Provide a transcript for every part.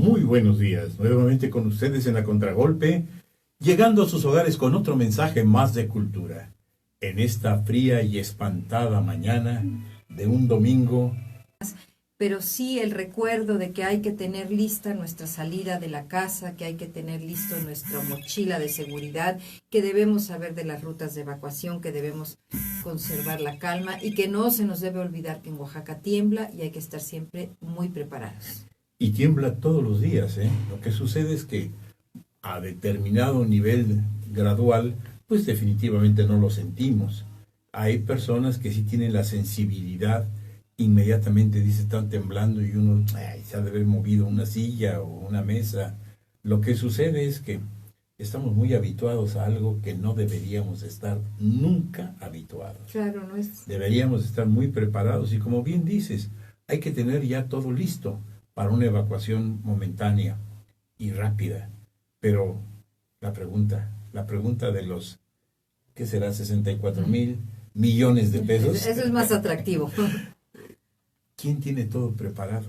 Muy buenos días, nuevamente con ustedes en la Contragolpe, llegando a sus hogares con otro mensaje más de cultura, en esta fría y espantada mañana de un domingo. Pero sí el recuerdo de que hay que tener lista nuestra salida de la casa, que hay que tener listo nuestra mochila de seguridad, que debemos saber de las rutas de evacuación, que debemos conservar la calma y que no se nos debe olvidar que en Oaxaca tiembla y hay que estar siempre muy preparados. Y tiembla todos los días, ¿eh? Lo que sucede es que a determinado nivel gradual, pues definitivamente no lo sentimos. Hay personas que sí tienen la sensibilidad, inmediatamente dice están temblando y uno se ha de haber movido una silla o una mesa. Lo que sucede es que estamos muy habituados a algo que no deberíamos estar nunca habituados. Claro, no es... Deberíamos estar muy preparados y como bien dices, hay que tener ya todo listo para una evacuación momentánea y rápida. Pero la pregunta de los, ¿qué será? 64,000 millones de pesos. Eso es más atractivo. ¿Quién tiene todo preparado?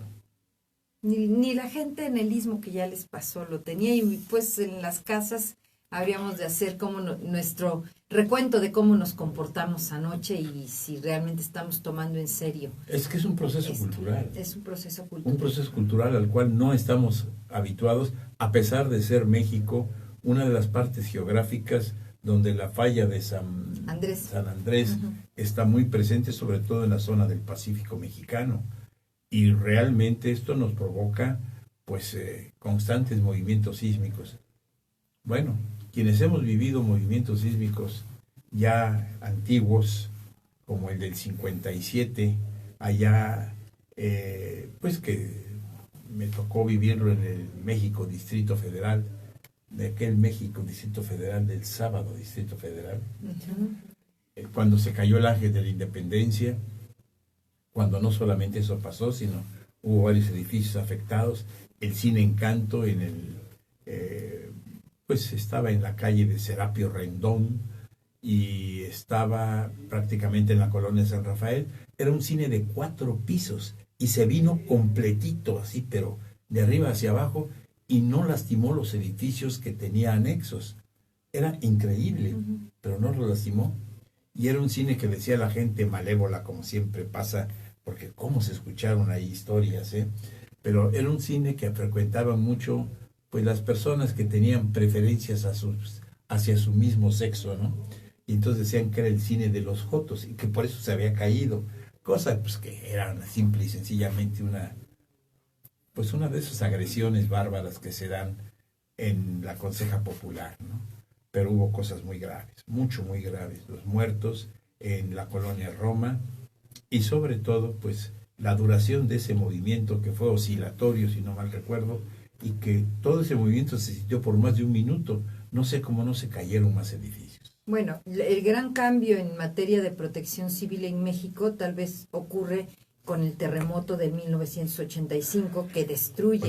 Ni la gente en el Istmo que ya les pasó lo tenía, y pues en las casas habríamos de hacer como nuestro recuento de cómo nos comportamos anoche y si realmente estamos tomando en serio. Es que es un proceso cultural. Es un proceso cultural. Un proceso cultural al cual no estamos habituados, a pesar de ser México una de las partes geográficas donde la falla de San Andrés está muy presente, sobre todo en la zona del Pacífico mexicano. Y realmente esto nos provoca pues constantes movimientos sísmicos. Bueno, quienes hemos vivido movimientos sísmicos ya antiguos, como el del 57, allá, pues que me tocó vivirlo en el México Distrito Federal, de aquel México Distrito Federal del sábado Distrito Federal, cuando se cayó el Ángel de la Independencia, cuando no solamente eso pasó, sino hubo varios edificios afectados, el Cine Encanto en el pues estaba en la calle de Serapio Rendón y estaba prácticamente en la colonia San Rafael. Era un cine de 4 pisos y se vino completito así, pero de arriba hacia abajo, y no lastimó los edificios que tenía anexos. Era increíble, pero no lo lastimó. Y era un cine que decía la gente malévola, como siempre pasa, porque cómo se escucharon ahí historias, ¿eh? Pero era un cine que frecuentaban mucho pues las personas que tenían preferencias hacia su mismo sexo, ¿no? Y entonces decían que era el cine de los jotos y que por eso se había caído, cosa pues que era simple y sencillamente una de esas agresiones bárbaras que se dan en la Conseja Popular, ¿no? Pero hubo cosas muy graves, muy graves, los muertos en la colonia Roma y sobre todo pues la duración de ese movimiento que fue oscilatorio, si no mal recuerdo, y que todo ese movimiento se sintió por más de un minuto. No sé cómo no se cayeron más edificios. Bueno, el gran cambio en materia de protección civil en México tal vez ocurre con el terremoto de 1985 que destruye...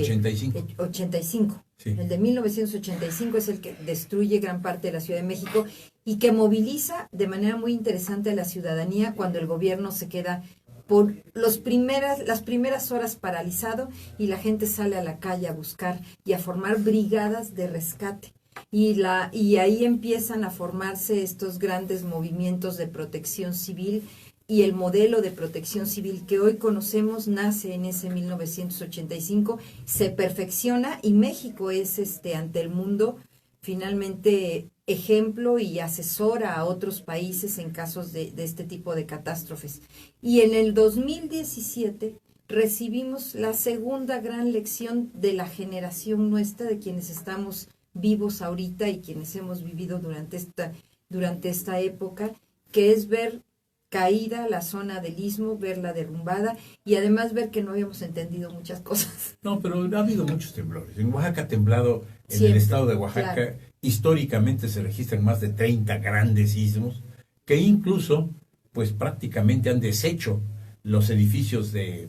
85. Sí. El de 1985 es el que destruye gran parte de la Ciudad de México y que moviliza de manera muy interesante a la ciudadanía cuando el gobierno se queda por las primeras horas paralizado y la gente sale a la calle a buscar y a formar brigadas de rescate. Y ahí empiezan a formarse estos grandes movimientos de protección civil, y el modelo de protección civil que hoy conocemos nace en ese 1985, se perfecciona y México es ante el mundo finalmente ejemplo y asesora a otros países en casos de este tipo de catástrofes. Y en el 2017 recibimos la segunda gran lección de la generación nuestra, de quienes estamos vivos ahorita y quienes hemos vivido durante esta época, que es ver caída la zona del Istmo, verla derrumbada y además ver que no habíamos entendido muchas cosas. No, pero ha habido muchos temblores. En Oaxaca ha temblado, en el estado de Oaxaca, claro. Históricamente se registran más de 30 grandes sismos que incluso, pues prácticamente han deshecho los edificios de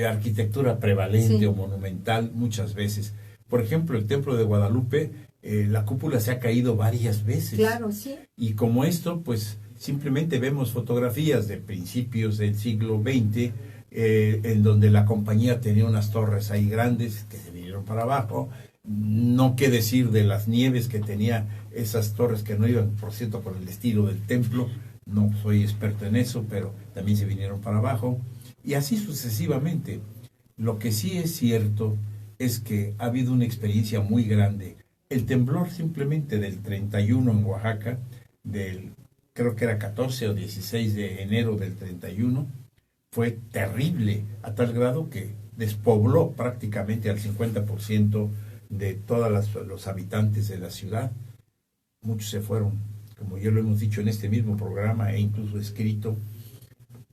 arquitectura prevalente o monumental muchas veces. Por ejemplo, el Templo de Guadalupe, la cúpula se ha caído varias veces. Claro, sí. Y como esto, pues simplemente vemos fotografías de principios del siglo XX en donde la compañía tenía unas torres ahí grandes que se vinieron para abajo. No qué decir de las nieves que tenía esas torres que no iban, por cierto, con el estilo del templo. No soy experto en eso, pero también se vinieron para abajo. Y así sucesivamente. Lo que sí es cierto es que ha habido una experiencia muy grande. El temblor simplemente del 31 en Oaxaca, creo que era 14 o 16 de enero del 31, fue terrible, a tal grado que despobló prácticamente al 50% de todos los habitantes de la ciudad. Muchos se fueron, como ya lo hemos dicho en este mismo programa e incluso escrito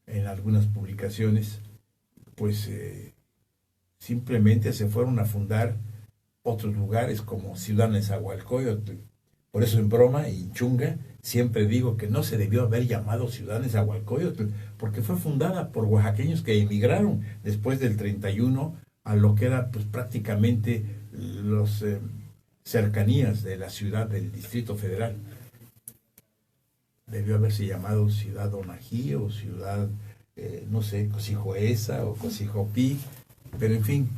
en algunas publicaciones, pues simplemente se fueron a fundar otros lugares como Ciudad Nezahualcóyotl. Por eso en broma y chunga siempre digo que no se debió haber llamado Ciudad Nezahualcóyotl, porque fue fundada por oaxaqueños que emigraron después del 31 a lo que era pues prácticamente los cercanías de la ciudad del Distrito Federal. Debió haberse llamado Ciudad Onají o Ciudad, no sé, Cosijoesa o Cosijopí, pero en fin,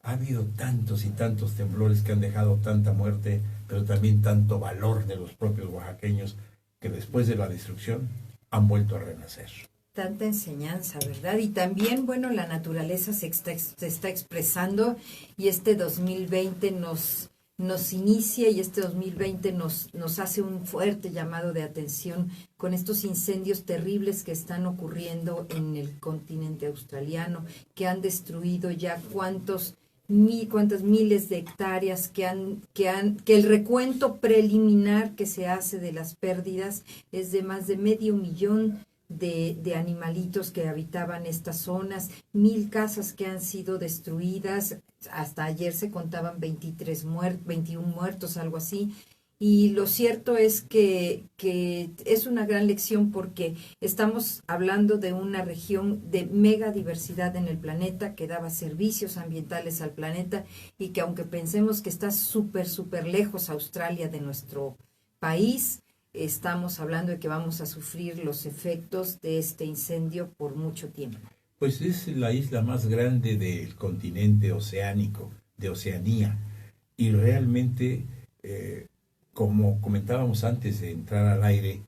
ha habido tantos y tantos temblores que han dejado tanta muerte, pero también tanto valor de los propios oaxaqueños que después de la destrucción han vuelto a renacer. Tanta enseñanza, ¿verdad? Y también, bueno, la naturaleza se está expresando y este 2020 nos inicia y este 2020 nos hace un fuerte llamado de atención con estos incendios terribles que están ocurriendo en el continente australiano, que han destruido ya cuántas miles de hectáreas, que el recuento preliminar que se hace de las pérdidas es de más de 500,000 de animalitos que habitaban estas zonas, 1,000 casas que han sido destruidas, hasta ayer se contaban 21 muertos, algo así. Y lo cierto es que es una gran lección porque estamos hablando de una región de mega diversidad en el planeta que daba servicios ambientales al planeta y que aunque pensemos que está súper lejos Australia de nuestro país, estamos hablando de que vamos a sufrir los efectos de este incendio por mucho tiempo. Pues es la isla más grande del continente oceánico, de Oceanía, y realmente como comentábamos antes de entrar al aire,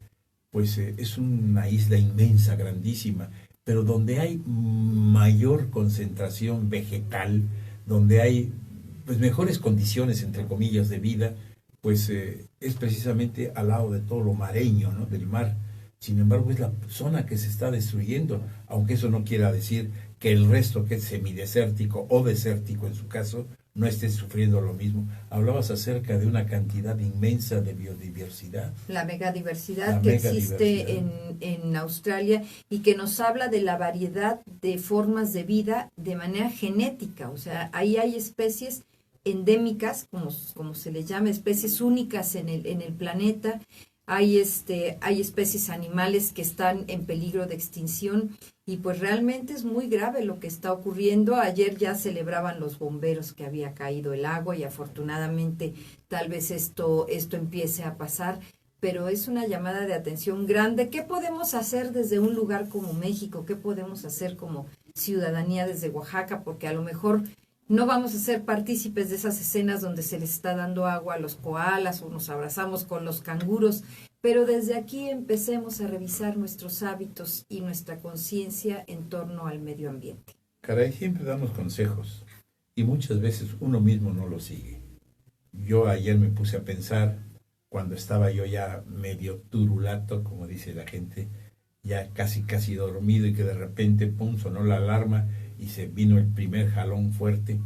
pues es una isla inmensa, grandísima, pero donde hay mayor concentración vegetal, donde hay pues mejores condiciones, entre comillas, de vida, pues es precisamente al lado de todo lo mareño, ¿no?, del mar. Sin embargo, es la zona que se está destruyendo, aunque eso no quiera decir que el resto, que es semidesértico o desértico en su caso, no esté sufriendo lo mismo. Hablabas acerca de una cantidad inmensa de biodiversidad. La megadiversidad que existe en Australia y que nos habla de la variedad de formas de vida de manera genética. O sea, ahí hay especies endémicas, como se les llama, especies únicas en el planeta. Hay especies animales que están en peligro de extinción y pues realmente es muy grave lo que está ocurriendo. Ayer ya celebraban los bomberos que había caído el agua y afortunadamente tal vez esto empiece a pasar, pero es una llamada de atención grande. ¿Qué podemos hacer desde un lugar como México? ¿Qué podemos hacer como ciudadanía desde Oaxaca? Porque a lo mejor no vamos a ser partícipes de esas escenas donde se les está dando agua a los koalas o nos abrazamos con los canguros, pero desde aquí empecemos a revisar nuestros hábitos y nuestra conciencia en torno al medio ambiente. Caray, siempre damos consejos y muchas veces uno mismo no los sigue. Yo ayer me puse a pensar, cuando estaba yo ya medio turulato, como dice la gente, ya casi dormido y que de repente, pum, sonó la alarma y se vino el primer jalón fuerte.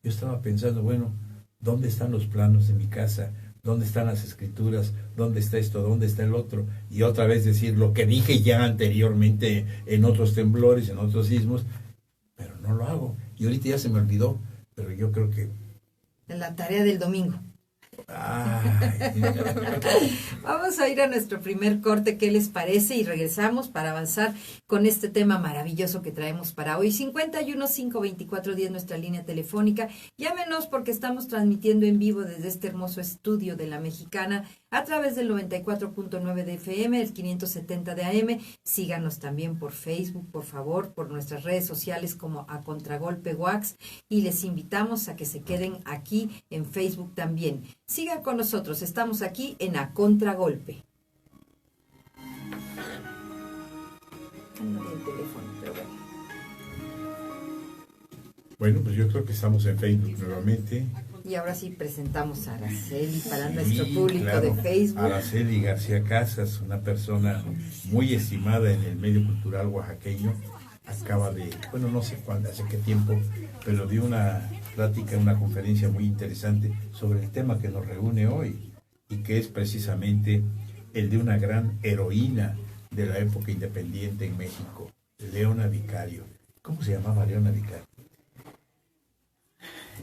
Yo estaba pensando, bueno, ¿dónde están los planos de mi casa? ¿Dónde están las escrituras? ¿Dónde está esto? ¿Dónde está el otro? Y otra vez decir lo que dije ya anteriormente en otros temblores, en otros sismos, pero no lo hago. Y ahorita ya se me olvidó, pero yo creo que... La tarea del domingo. Vamos a ir a nuestro primer corte, ¿qué les parece? Y regresamos para avanzar con este tema maravilloso que traemos para hoy. 51-524-10, nuestra línea telefónica. Llámenos porque estamos transmitiendo en vivo desde este hermoso estudio de La Mexicana a través del 94.9 de FM, el 570 de AM. Síganos también por Facebook, por favor, por nuestras redes sociales como A Contragolpe Wax, y les invitamos a que se queden aquí en Facebook también. Sigan con nosotros, estamos aquí en A Contragolpe. El teléfono, pero bueno. Bueno, pues yo creo que estamos en Facebook nuevamente. Y ahora sí presentamos a Araceli para nuestro público de Facebook. Araceli García Casas, una persona muy estimada en el medio cultural oaxaqueño, acaba de, bueno, no sé cuándo, hace qué tiempo, pero dio una plática, una conferencia muy interesante sobre el tema que nos reúne hoy, y que es precisamente el de una gran heroína de la época independiente en México, Leona Vicario. ¿Cómo se llamaba Leona Vicario?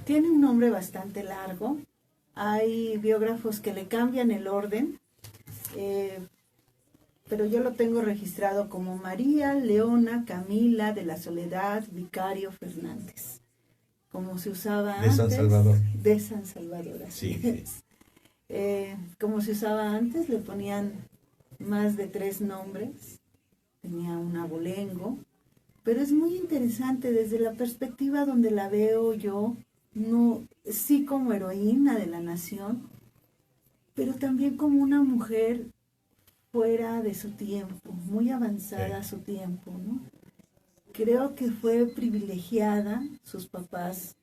Tiene un nombre bastante largo. Hay biógrafos que le cambian el orden, pero yo lo tengo registrado como María Leona Camila de la Soledad Vicario Fernández, como se usaba antes. De San Salvador. De San Salvador, así sí. como se usaba antes, le ponían más de 3 nombres. Tenía un abolengo, pero es muy interesante desde la perspectiva donde la veo yo. No, sí, como heroína de la nación, pero también como una mujer fuera de su tiempo, muy avanzada a su tiempo, ¿no? Creo que fue privilegiada, sus papás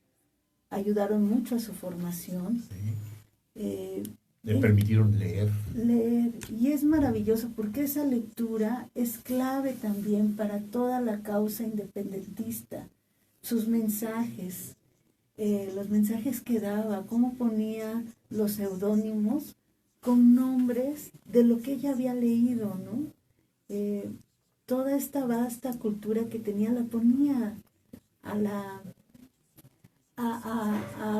ayudaron mucho a su formación. Le permitieron leer. Y es maravilloso porque esa lectura es clave también para toda la causa independentista. Sus mensajes, los mensajes que daba, cómo ponía los seudónimos con nombres de lo que ella había leído, ¿no? Toda esta vasta cultura que tenía la ponía a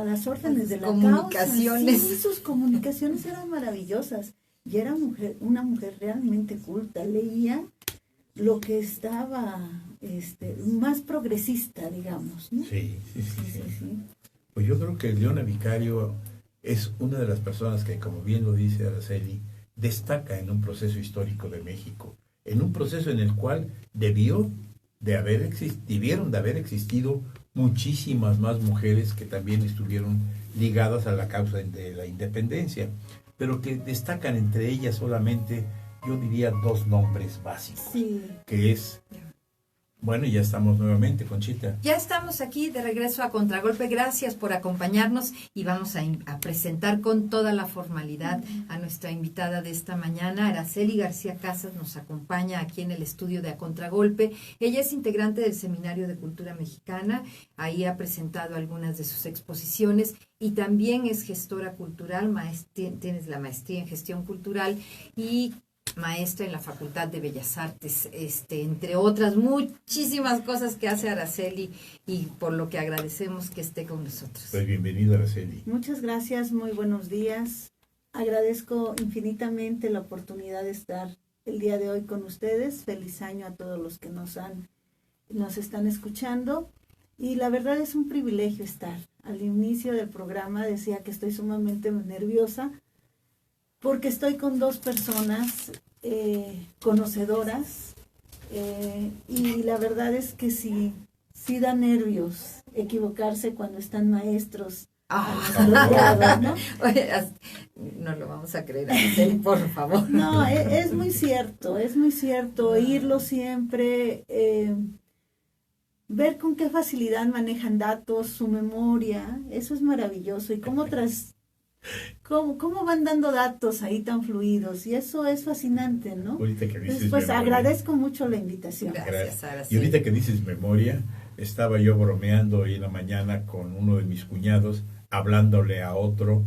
las órdenes de la comunicaciones. Causa. Sí, sus comunicaciones eran maravillosas. Y era una mujer realmente culta. Leía lo que estaba más progresista, digamos, ¿no? Sí. Pues yo creo que Leona Vicario es una de las personas que, como bien lo dice Araceli, destaca en un proceso histórico de México, en un proceso en el cual debieron de haber existido muchísimas más mujeres que también estuvieron ligadas a la causa de la independencia, pero que destacan entre ellas solamente, yo diría, 2 nombres básicos, que es... Bueno, ya estamos nuevamente, Conchita. Ya estamos aquí de regreso a Contragolpe. Gracias por acompañarnos y vamos a presentar con toda la formalidad a nuestra invitada de esta mañana. Araceli García Casas nos acompaña aquí en el estudio de A Contragolpe. Ella es integrante del Seminario de Cultura Mexicana. Ahí ha presentado algunas de sus exposiciones y también es gestora cultural, tienes la maestría en gestión cultural y maestra en la Facultad de Bellas Artes, entre otras muchísimas cosas que hace Araceli, y por lo que agradecemos que esté con nosotros. Pues bienvenida, Araceli. Muchas gracias, muy buenos días. Agradezco infinitamente la oportunidad de estar el día de hoy con ustedes. Feliz año a todos los que nos están escuchando. Y la verdad es un privilegio estar. Al inicio del programa decía que estoy sumamente nerviosa porque estoy con 2 personas conocedoras y la verdad es que sí da nervios equivocarse cuando están maestros a nuestro lado, ¿no? Oye, no lo vamos a creer, Araceli, por favor. No, es muy cierto, oírlo siempre, ver con qué facilidad manejan datos, su memoria, eso es maravilloso, y cómo van dando datos ahí tan fluidos, y eso es fascinante, ¿no? Ahorita que dices pues memoria, agradezco mucho la invitación. Gracias, Araceli. Y ahorita que dices memoria, estaba yo bromeando hoy en la mañana con uno de mis cuñados, hablándole a otro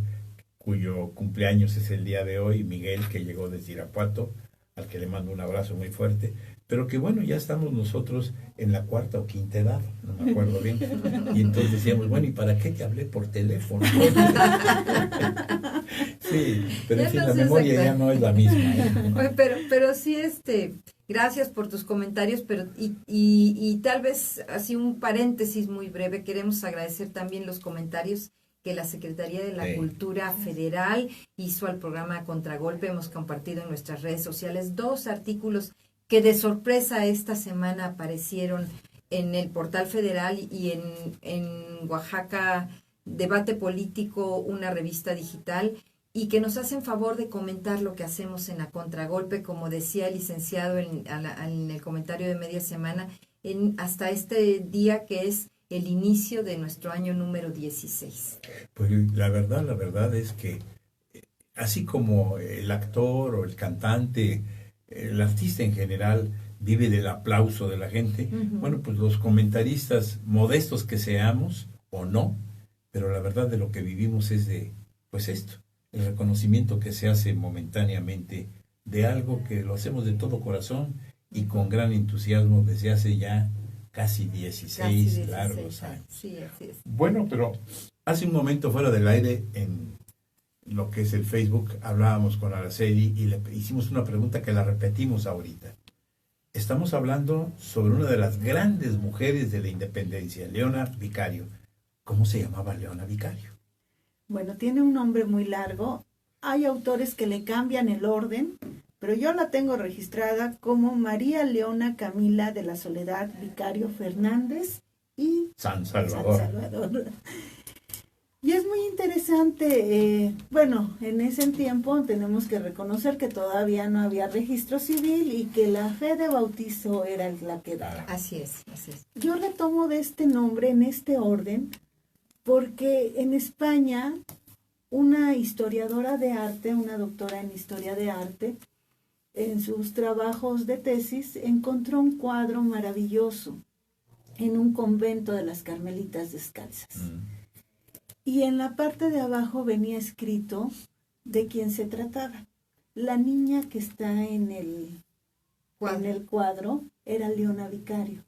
cuyo cumpleaños es el día de hoy, Miguel, que llegó desde Irapuato, al que le mando un abrazo muy fuerte, pero que bueno, ya estamos nosotros en la 4ª o 5ª edad, no me acuerdo bien, y entonces decíamos, bueno, ¿y para qué te hablé por teléfono? Sí, pero en fin, la memoria ya no es la misma. Pero sí, gracias por tus comentarios, pero y tal vez así un paréntesis muy breve, queremos agradecer también los comentarios que la Secretaría de la Cultura Federal hizo al programa Contragolpe. Hemos compartido en nuestras redes sociales 2 artículos que de sorpresa esta semana aparecieron en el portal federal y en Oaxaca Debate Político, una revista digital, y que nos hacen favor de comentar lo que hacemos en la Contragolpe, como decía el licenciado en el comentario de media semana, hasta este día que es el inicio de nuestro año número 16. Pues la verdad es que así como el actor o el cantante, el artista en general vive del aplauso de la gente, bueno, pues los comentaristas, modestos que seamos o no, pero la verdad de lo que vivimos es de, pues esto, el reconocimiento que se hace momentáneamente de algo que lo hacemos de todo corazón y con gran entusiasmo desde hace ya casi 16 largos años. Sí, así es. Bueno, pero hace un momento fuera del aire en lo que es el Facebook hablábamos con Araceli y le hicimos una pregunta que la repetimos ahorita. Estamos hablando sobre una de las grandes mujeres de la independencia, Leona Vicario. ¿Cómo se llamaba Leona Vicario? Bueno, tiene un nombre muy largo. Hay autores que le cambian el orden, pero yo la tengo registrada como María Leona Camila de la Soledad Vicario Fernández y San Salvador. Y es muy interesante, bueno, en ese tiempo tenemos que reconocer que todavía no había registro civil y que la fe de bautizo era la que daba. Así es, así es. Yo retomo de este nombre en este orden porque en España una historiadora de arte, una doctora en historia de arte, en sus trabajos de tesis encontró un cuadro maravilloso en un convento de las Carmelitas Descalzas. Y en la parte de abajo venía escrito de quién se trataba. La niña que está en el cuadro era Leona Vicario.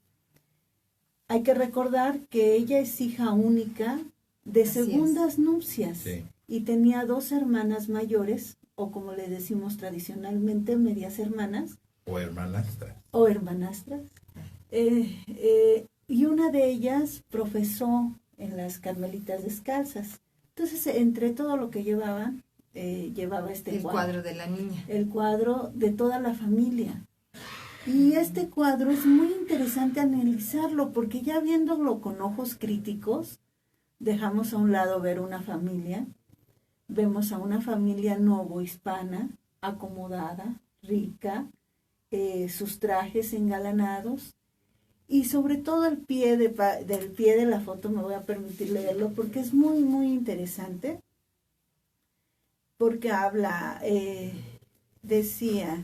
Hay que recordar que ella es hija única de segundas nupcias y tenía 2 hermanas mayores, o como le decimos tradicionalmente, medias hermanas. O hermanastras. Y una de ellas profesó en las Carmelitas Descalzas. Entonces, entre todo lo que llevaba este cuadro de la niña. El cuadro de toda la familia. Y este cuadro es muy interesante analizarlo, porque ya viéndolo con ojos críticos, dejamos a un lado ver una familia, vemos a una familia novohispana, acomodada, rica, sus trajes engalanados, y sobre todo el pie del pie de la foto me voy a permitir leerlo porque es muy, muy interesante. Porque habla, decía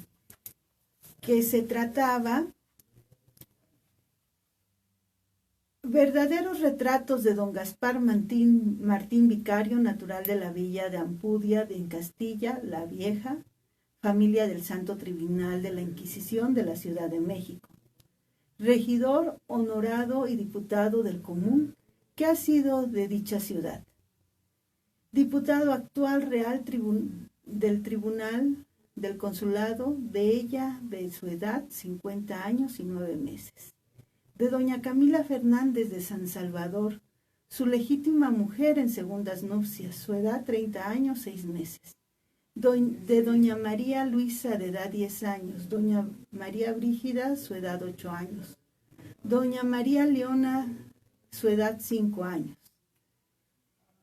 que se trataba verdaderos retratos de don Gaspar Martín Vicario, natural de la villa de Ampudia, en Castilla, la Vieja, familia del Santo Tribunal de la Inquisición de la Ciudad de México. Regidor honorado y diputado del común que ha sido de dicha ciudad. Diputado actual real del Tribunal del Consulado de ella, de su edad, 50 años y 9 meses. De doña Camila Fernández de San Salvador, su legítima mujer en segundas nupcias, su edad 30 años, 6 meses. De doña María Luisa, de edad 10 años, doña María Brígida, su edad 8 años, doña María Leona, su edad 5 años.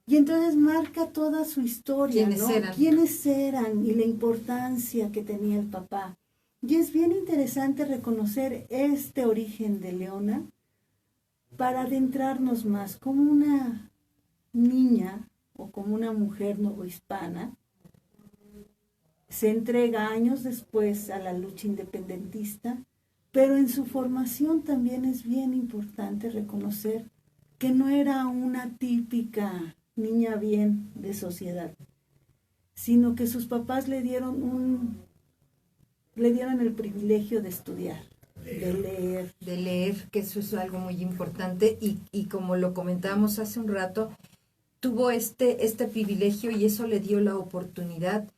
Y entonces marca toda su historia, ¿Quiénes eran? Y la importancia que tenía el papá. Y es bien interesante reconocer este origen de Leona para adentrarnos más como una niña o como una mujer novohispana. Se entrega años después a la lucha independentista, pero en su formación también es bien importante reconocer que no era una típica niña bien de sociedad, sino que sus papás le dieron el privilegio de estudiar, de leer, que eso es algo muy importante y como lo comentábamos hace un rato, tuvo este privilegio y eso le dio la oportunidad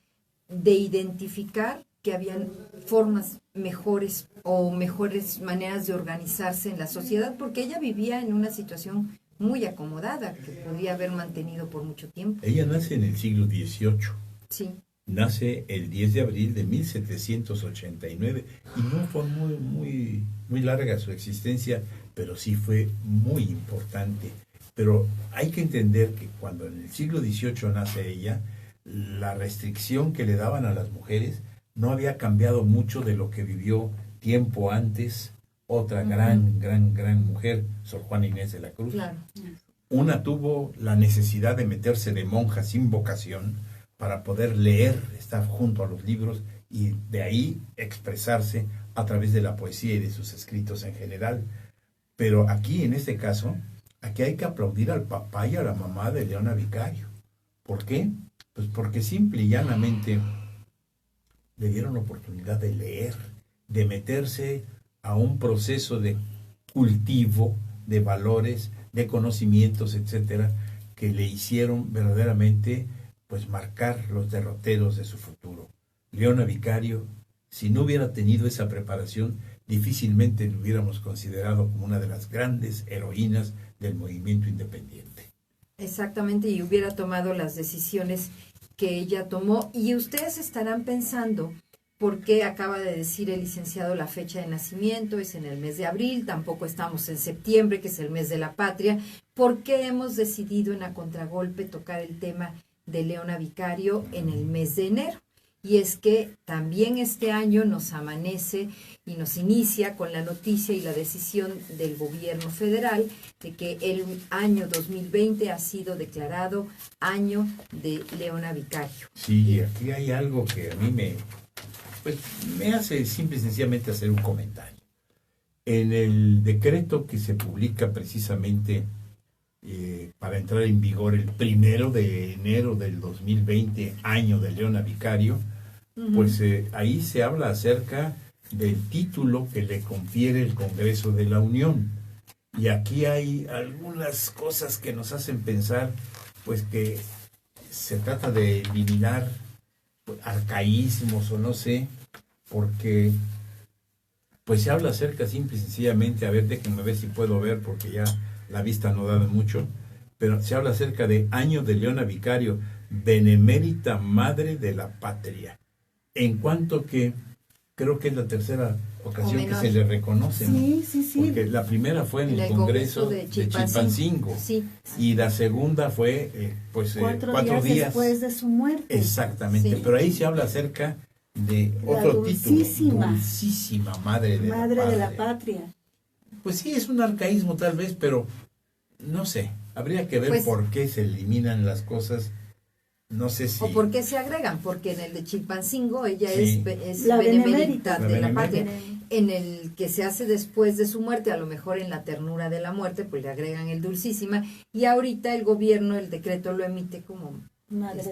de identificar que habían formas mejores o mejores maneras de organizarse en la sociedad, porque ella vivía en una situación muy acomodada, que podría haber mantenido por mucho tiempo. Ella nace en el siglo XVIII. Sí. Nace el 10 de abril de 1789 y no fue muy larga su existencia, pero sí fue muy importante. Pero hay que entender que cuando en el siglo XVIII nace ella, la restricción que le daban a las mujeres no había cambiado mucho de lo que vivió tiempo antes otra gran mujer, Sor Juana Inés de la Cruz. Claro. Una tuvo la necesidad de meterse de monja sin vocación para poder leer, estar junto a los libros y de ahí expresarse a través de la poesía y de sus escritos en general. Pero aquí, en este caso, aquí hay que aplaudir al papá y a la mamá de Leona Vicario. ¿Por qué? Pues porque simple y llanamente le dieron la oportunidad de leer, de meterse a un proceso de cultivo de valores, de conocimientos, etcétera, que le hicieron verdaderamente pues marcar los derroteros de su futuro. Leona Vicario, si no hubiera tenido esa preparación, difícilmente lo hubiéramos considerado como una de las grandes heroínas del movimiento independiente. Exactamente, y hubiera tomado las decisiones que ella tomó. Y ustedes estarán pensando, ¿por qué acaba de decir el licenciado la fecha de nacimiento? Es en el mes de abril, tampoco estamos en septiembre, que es el mes de la patria. ¿Por qué hemos decidido en A Contragolpe tocar el tema de Leona Vicario en el mes de enero? Y es que también este año nos amanece y nos inicia con la noticia y la decisión del gobierno federal de que el año 2020 ha sido declarado año de Leona Vicario. Sí, aquí hay algo que a mí me hace simple y sencillamente hacer un comentario. En el decreto que se publica precisamente para entrar en vigor el 1 de enero del 2020, año de Leona Vicario, pues ahí se habla acerca del título que le confiere el Congreso de la Unión. Y aquí hay algunas cosas que nos hacen pensar pues que se trata de eliminar arcaísmos o no sé, porque pues se habla acerca simple y sencillamente, a ver, déjenme ver si puedo ver porque ya la vista no da mucho, pero se habla acerca de año de Leona Vicario, benemérita madre de la patria, en cuanto que creo que es la tercera ocasión que se le reconoce, ¿no? Sí. Porque la primera fue en el Congreso de Chilpancingo, sí. Y la segunda fue 4 días después de su muerte. Exactamente, sí. Pero ahí se habla acerca de otro título, Dulcísima Madre de la Patria. Pues sí, es un arcaísmo tal vez, pero no sé, habría que ver por qué se eliminan las cosas. No sé si... O por qué se agregan, porque en el de Chilpancingo ella es la benemérita de la patria. En el que se hace después de su muerte, a lo mejor en la ternura de la muerte, pues le agregan el Dulcísima, y ahorita el gobierno, el decreto lo emite como madre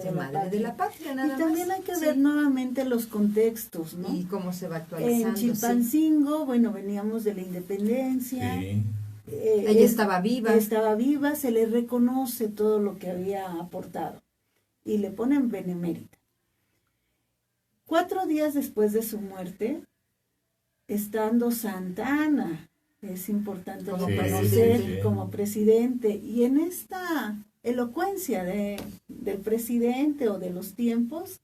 de la patria, nada más. Y también hay que ver nuevamente los contextos, ¿no? Y cómo se va actualizando. En Chilpancingo, veníamos de la independencia. Sí. Ella estaba viva. Se le reconoce todo lo que había aportado. Y le ponen benemérita. 4 días después de su muerte, estando Santa Anna, es importante reconocer como presidente, y en esta elocuencia del presidente o de los tiempos,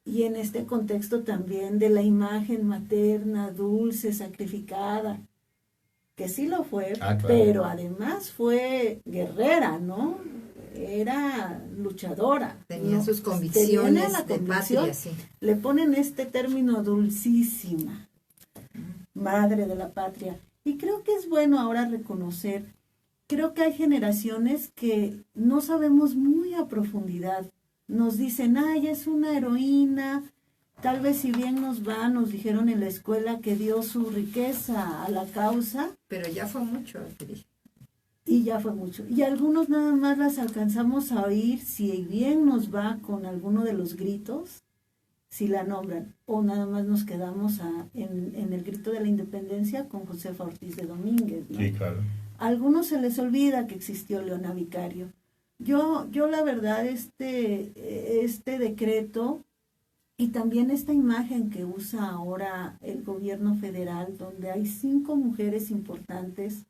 y en este contexto también de la imagen materna, dulce, sacrificada, que sí lo fue, claro. Pero además fue guerrera, ¿no? Era luchadora. Tenía sus convicciones de patria, sí. Le ponen este término dulcísima, madre de la patria. Y creo que es bueno ahora reconocer, creo que hay generaciones que no sabemos muy a profundidad. Nos dicen, ay, es una heroína. Tal vez si bien nos va, nos dijeron en la escuela que dio su riqueza a la causa. Pero ya fue mucho, y ya fue mucho. Y algunos nada más las alcanzamos a oír si bien nos va con alguno de los gritos, si la nombran. O nada más nos quedamos en el grito de la independencia con Josefa Ortiz de Domínguez, ¿no? Sí, claro. A algunos se les olvida que existió Leona Vicario. Yo la verdad, este decreto y también esta imagen que usa ahora el gobierno federal, donde hay 5 mujeres importantes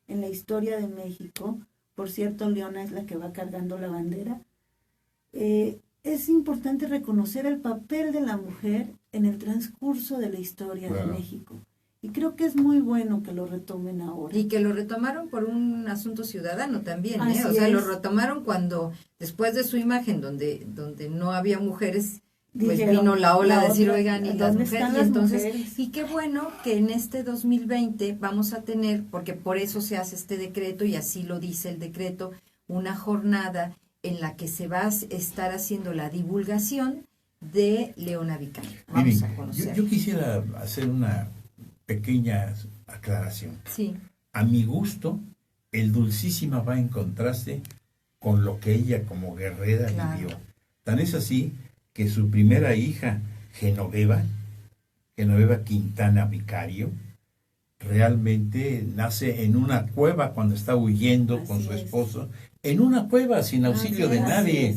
en la historia de México. Por cierto, Leona es la que va cargando la bandera. Es importante reconocer el papel de la mujer en el transcurso de la historia de México. Y creo que es muy bueno que lo retomen ahora. Y que lo retomaron por un asunto ciudadano también, ¿eh? O sea, lo retomaron cuando, después de su imagen, donde no había mujeres, pues dijeron, vino la ola de decir, oigan, y las mujeres, y entonces, mujeres? Y qué bueno que en este 2020 vamos a tener, porque por eso se hace este decreto, y así lo dice el decreto, una jornada en la que se va a estar haciendo la divulgación de Leona Vicario. Vamos a conocer. Yo quisiera hacer una pequeña aclaración. Sí. A mi gusto, el Dulcísima va en contraste con lo que ella como guerrera vivió. Tan es así que su primera hija, Genoveva Quintana Vicario, realmente nace en una cueva cuando está huyendo con su esposo, en una cueva sin auxilio de nadie.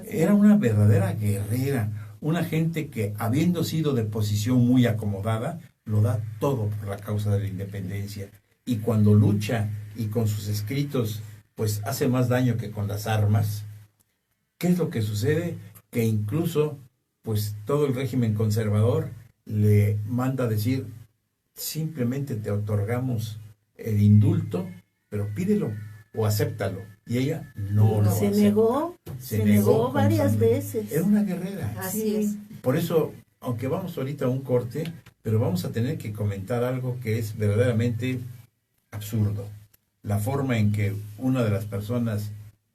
Era una verdadera guerrera, una gente que, habiendo sido de posición muy acomodada, lo da todo por la causa de la independencia. Y cuando lucha y con sus escritos, pues hace más daño que con las armas. ¿Qué es lo que sucede? Que incluso, pues todo el régimen conservador le manda decir, simplemente te otorgamos el indulto, pero pídelo o acéptalo. Y ella no lo se acepta. negó varias veces. Era una guerrera. Así es. Por eso, aunque vamos ahorita a un corte, pero vamos a tener que comentar algo que es verdaderamente absurdo. La forma en que una de las personas,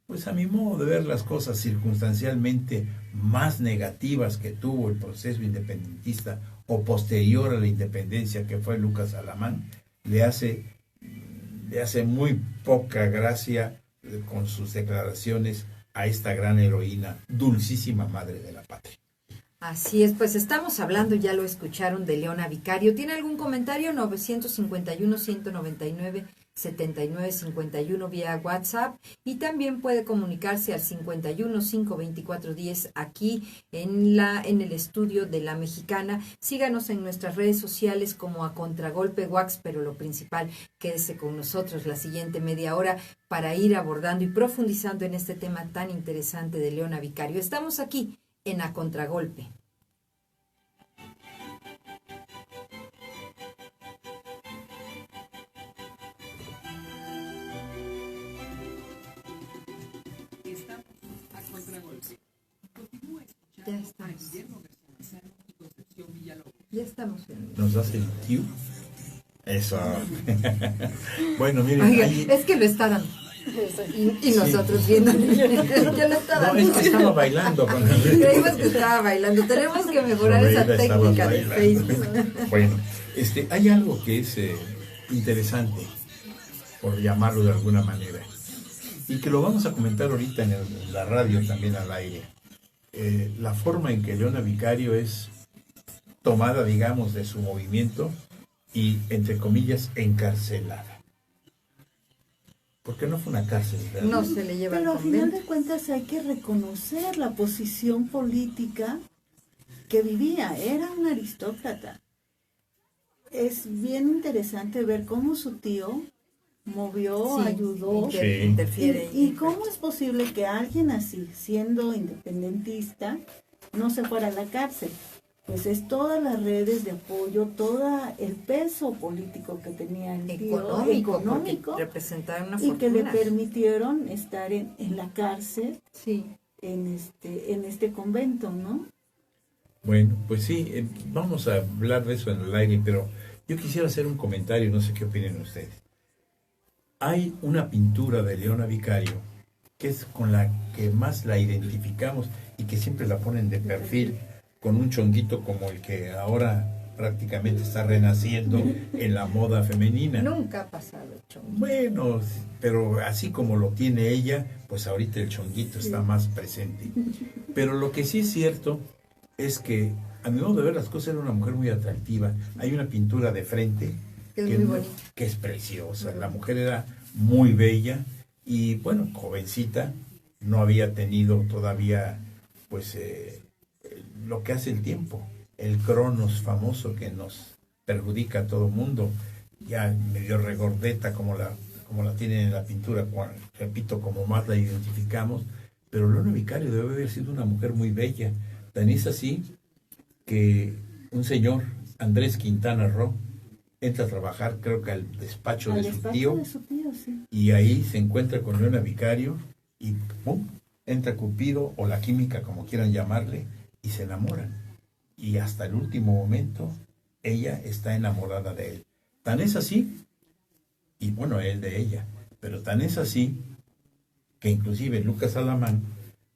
pues a mi modo de ver las cosas circunstancialmente más negativas que tuvo el proceso independentista o posterior a la independencia, que fue Lucas Alamán, le hace muy poca gracia con sus declaraciones a esta gran heroína, dulcísima madre de la patria. Así es, pues estamos hablando, ya lo escucharon, de Leona Vicario. ¿Tiene algún comentario? 951-199-7951 vía WhatsApp, y también puede comunicarse al 51-524-10 aquí en el estudio de La Mexicana. Síganos en nuestras redes sociales como A Contragolpe Wax, pero lo principal, quédese con nosotros la siguiente media hora para ir abordando y profundizando en este tema tan interesante de Leona Vicario. Estamos aquí en A Contragolpe. Estamos a Contragolpe. Continúa escuchando. Ya estamos. Ya estamos. ¿Nos hace el cue? Eso. Bueno, miren. Oiga, es que lo está dando. Y nosotros viendo. Yo lo estaba dando. No, es que estaba bailando. Creímos que estaba bailando. Tenemos que mejorar esa técnica de Facebook. Bueno, hay algo que es interesante, por llamarlo de alguna manera, y que lo vamos a comentar ahorita en la radio también al aire. La forma en que Leona Vicario es tomada, digamos, de su movimiento y, entre comillas, encarcelada. Porque no fue una cárcel, ¿verdad? No se le lleva. Pero al final de cuentas hay que reconocer la posición política que vivía. Era un aristócrata. Es bien interesante ver cómo su tío movió, ayudó, interfiere. Y cómo es posible que alguien así, siendo independentista, no se fuera a la cárcel. Pues es todas las redes de apoyo, todo el peso político que tenía el tío, económico, representaba una y fortuna, que le permitieron estar en la cárcel, sí, en este convento, ¿no? Bueno, pues sí, vamos a hablar de eso en el aire, pero yo quisiera hacer un comentario, no sé qué opinen ustedes. Hay una pintura de Leona Vicario que es con la que más la identificamos y que siempre la ponen de perfil, con un chonguito como el que ahora prácticamente está renaciendo en la moda femenina. Nunca ha pasado el chonguito. Bueno, pero así como lo tiene ella, pues ahorita el chonguito está más presente. Pero lo que sí es cierto es que, a mi modo de ver las cosas, era una mujer muy atractiva. Hay una pintura de frente que es preciosa. La mujer era muy bella y, bueno, jovencita, no había tenido todavía, pues, lo que hace el tiempo, el Cronos famoso que nos perjudica a todo mundo, ya medio regordeta como como la tienen en la pintura, repito, como más la identificamos, pero Leona Vicario debe haber sido una mujer muy bella. Tan es así que un señor, Andrés Quintana Roo, entra a trabajar, creo que al despacho de su tío, sí. Y ahí se encuentra con Leona Vicario y ¡pum!, entra Cupido o la química, como quieran llamarle, y se enamoran. Y hasta el último momento ella está enamorada de él. Tan es así, y bueno, él de ella, pero tan es así que inclusive Lucas Alamán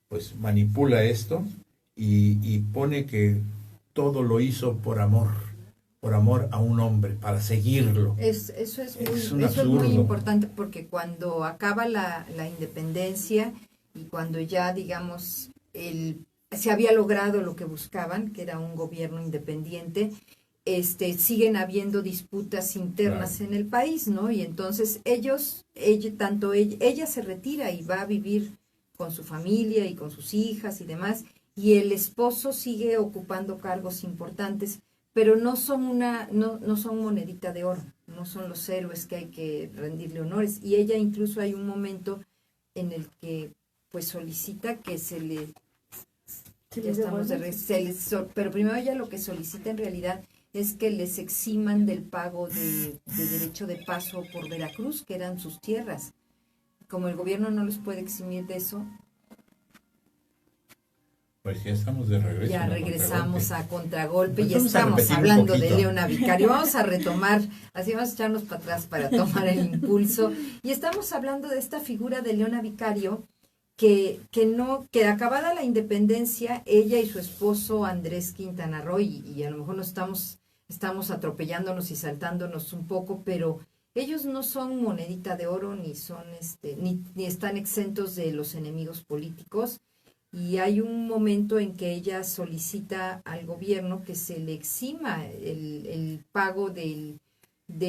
pues manipula esto y pone que todo lo hizo por amor a un hombre, para seguirlo. Eso es muy importante, porque cuando acaba la independencia y cuando ya, digamos, se había logrado lo que buscaban, que era un gobierno independiente, siguen habiendo disputas internas en el país, ¿no? Y entonces ella se retira y va a vivir con su familia y con sus hijas y demás, y el esposo sigue ocupando cargos importantes, pero no son no son monedita de oro, no son los héroes que hay que rendirle honores. Y ella incluso hay un momento en el que pues solicita que pero primero ella lo que solicita en realidad es que les eximan del pago de derecho de paso por Veracruz, que eran sus tierras. Como el gobierno no les puede eximir de eso, pues ya estamos de regreso. Ya regresamos a Contragolpe y estamos hablando de Leona Vicario. Vamos a retomar, así vamos a echarnos para atrás para tomar el impulso. Y estamos hablando de esta figura de Leona Vicario que acabada la independencia, ella y su esposo Andrés Quintana Roo, y a lo mejor nos estamos atropellándonos y saltándonos un poco, pero ellos no son monedita de oro, ni son ni están exentos de los enemigos políticos. Y hay un momento en que ella solicita al gobierno que se le exima el pago de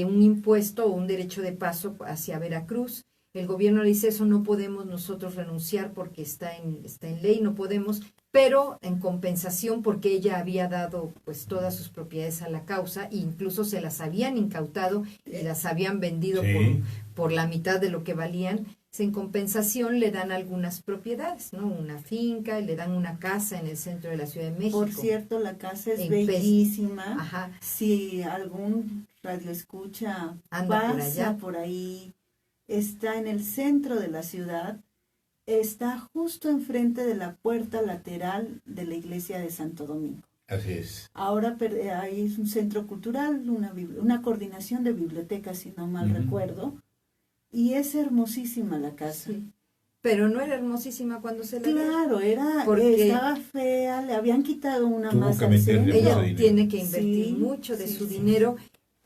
un impuesto o un derecho de paso hacia Veracruz. El gobierno le dice, eso no podemos nosotros renunciar porque está en ley, no podemos, pero en compensación, porque ella había dado pues todas sus propiedades a la causa, e incluso se las habían incautado y las habían vendido por la mitad de lo que valían. En compensación le dan algunas propiedades, ¿no? Una finca, y le dan una casa en el centro de la Ciudad de México. Por cierto, la casa es bellísima. Ajá. Si algún radioescucha pasa por ahí, está en el centro de la ciudad, está justo enfrente de la puerta lateral de la iglesia de Santo Domingo. Así es. Ahora hay un centro cultural, una coordinación de bibliotecas, si no mal recuerdo. Y es hermosísima la casa. Sí. Pero no era hermosísima cuando se la Claro, estaba fea, le habían quitado una masa al centro. Ella tiene que invertir mucho de su dinero.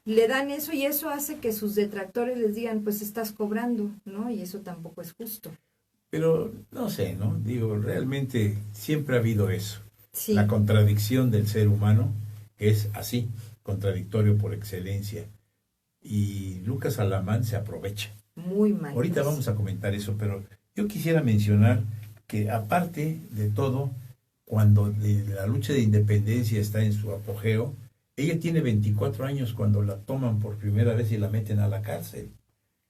Le dan eso y eso hace que sus detractores les digan, pues estás cobrando, ¿no? Y eso tampoco es justo. Pero no sé, ¿no? Digo, realmente siempre ha habido eso. Sí. La contradicción del ser humano es así, contradictorio por excelencia. Y Lucas Alamán se aprovecha. Muy mal. Ahorita vamos a comentar eso, pero yo quisiera mencionar que aparte de todo, cuando la lucha de independencia está en su apogeo, ella tiene 24 años cuando la toman por primera vez y la meten a la cárcel,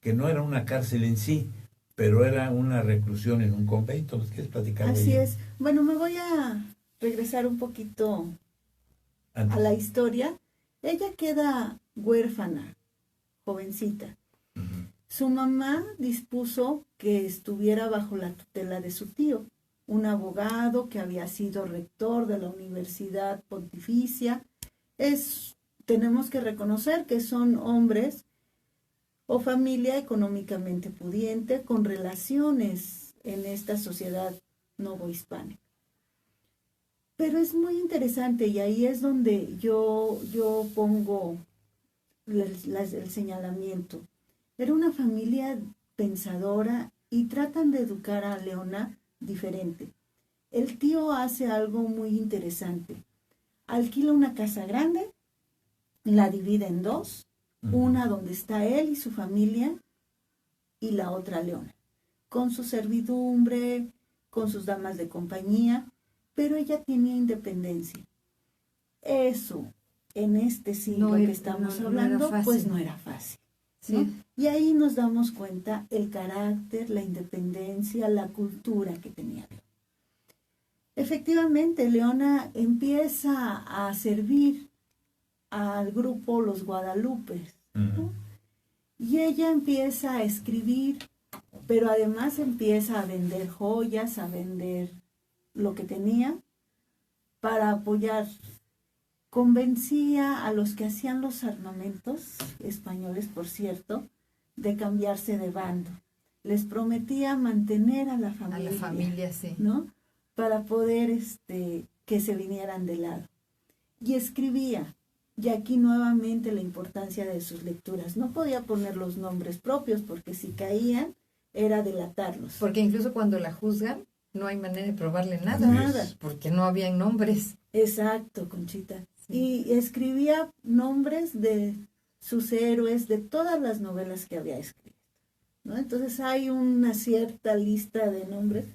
que no era una cárcel en sí, pero era una reclusión en un convento. ¿Nos quieres platicar de Así ella? es. Bueno, me voy a regresar un poquito a la historia. Ella queda huérfana, jovencita. Su mamá dispuso que estuviera bajo la tutela de su tío, un abogado que había sido rector de la Universidad Pontificia. Tenemos que reconocer que son hombres o familia económicamente pudiente con relaciones en esta sociedad novohispánica. Pero es muy interesante y ahí es donde yo pongo el señalamiento. Era una familia pensadora y tratan de educar a Leona diferente. El tío hace algo muy interesante. Alquila una casa grande, la divide en dos, una donde está él y su familia y la otra Leona, con su servidumbre, con sus damas de compañía, pero ella tenía independencia. Eso, en este siglo que estamos hablando, pues no era fácil. Sí. ¿No? Y ahí nos damos cuenta el carácter, la independencia, la cultura que tenía León. Efectivamente, Leona empieza a servir al grupo Los Guadalupes, ¿no? Y ella empieza a escribir, pero además empieza a vender joyas, a vender lo que tenía para apoyar. Convencía a los que hacían los armamentos, españoles por cierto, de cambiarse de bando. Les prometía mantener a la familia, sí, ¿no? Para poder que se vinieran de lado. Y escribía, y aquí nuevamente la importancia de sus lecturas. No podía poner los nombres propios, porque si caían, era delatarlos. Porque incluso cuando la juzgan, no hay manera de probarle nada, porque no habían nombres. Exacto, Conchita. Sí. Y escribía nombres de sus héroes, de todas las novelas que había escrito, ¿no? Entonces hay una cierta lista de nombres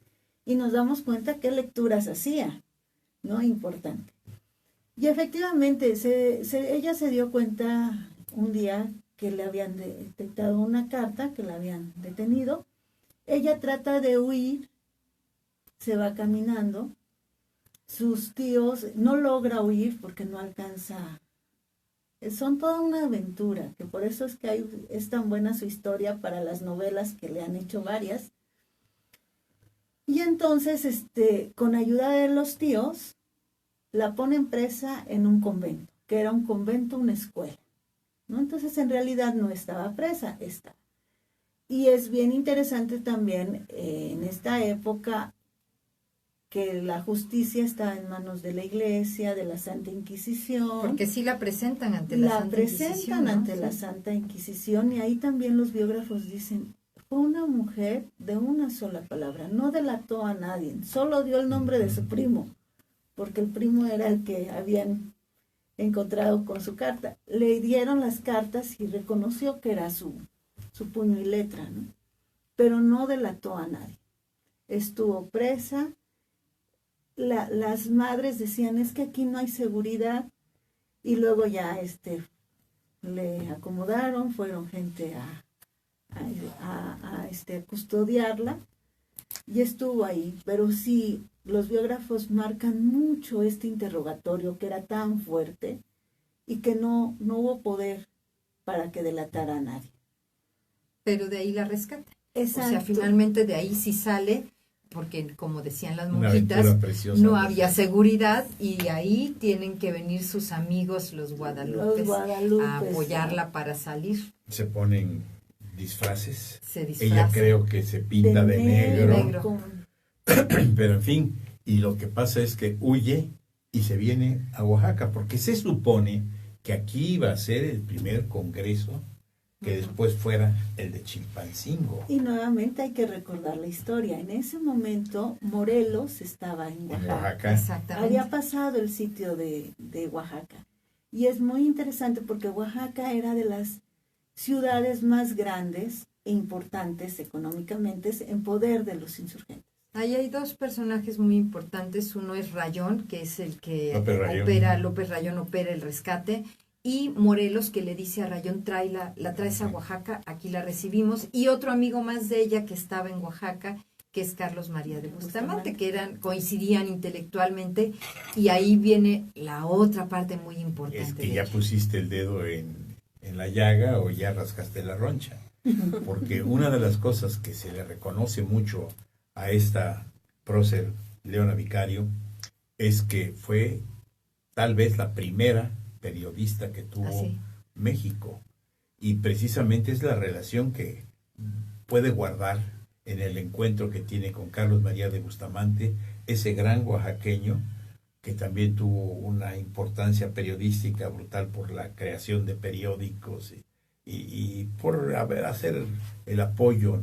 y nos damos cuenta qué lecturas hacía, ¿no? Importante. Y efectivamente, ella se dio cuenta un día que le habían detectado una carta, que la habían detenido. Ella trata de huir, se va caminando. Sus tíos, no logra huir porque no alcanza. Son toda una aventura, que por eso es que es tan buena su historia para las novelas que le han hecho varias. Y entonces, con ayuda de los tíos, la ponen presa en un convento, que era un convento, una escuela, ¿no? Entonces, en realidad no estaba presa, está. Y es bien interesante también en esta época que la justicia está en manos de la Iglesia, de la Santa Inquisición. Porque sí la presentan ante la Santa Inquisición. La presentan ante la Santa Inquisición, y ahí también los biógrafos dicen, fue una mujer de una sola palabra, no delató a nadie, solo dio el nombre de su primo, porque el primo era el que habían encontrado con su carta. Le dieron las cartas y reconoció que era su puño y letra, ¿no? Pero no delató a nadie. Estuvo presa. Las madres decían, es que aquí no hay seguridad, y luego ya le acomodaron, fueron gente a custodiarla, y estuvo ahí. Pero sí, los biógrafos marcan mucho este interrogatorio, que era tan fuerte y que no hubo poder para que delatara a nadie. Pero de ahí la rescata. Exacto. O sea, finalmente de ahí sí sale, porque como decían las monjitas, no había seguridad, y ahí tienen que venir sus amigos los Guadalupes a apoyarla para salir. Se ponen disfraces. Ella creo que se pinta de negro. Pero en fin, y lo que pasa es que huye y se viene a Oaxaca, porque se supone que aquí iba a ser el primer congreso que después fuera el de Chilpancingo. Y nuevamente hay que recordar la historia. En ese momento Morelos estaba en Oaxaca. Exactamente. Había pasado el sitio de Oaxaca. Y es muy interesante porque Oaxaca era de las ciudades más grandes e importantes económicamente en poder de los insurgentes. Ahí hay dos personajes muy importantes. Uno es Rayón, que es el que López Rayón opera el rescate, y Morelos, que le dice a Rayón, la traes a Oaxaca, aquí la recibimos. Y otro amigo más de ella que estaba en Oaxaca, que es Carlos María de Bustamante, que coincidían intelectualmente, y ahí viene la otra parte muy importante. Es que ya pusiste el dedo en la llaga o ya rascaste la roncha, porque una de las cosas que se le reconoce mucho a esta prócer Leona Vicario es que fue tal vez la primera periodista que tuvo México, y precisamente es la relación que puede guardar en el encuentro que tiene con Carlos María de Bustamante, ese gran oaxaqueño que también tuvo una importancia periodística brutal por la creación de periódicos y por hacer el apoyo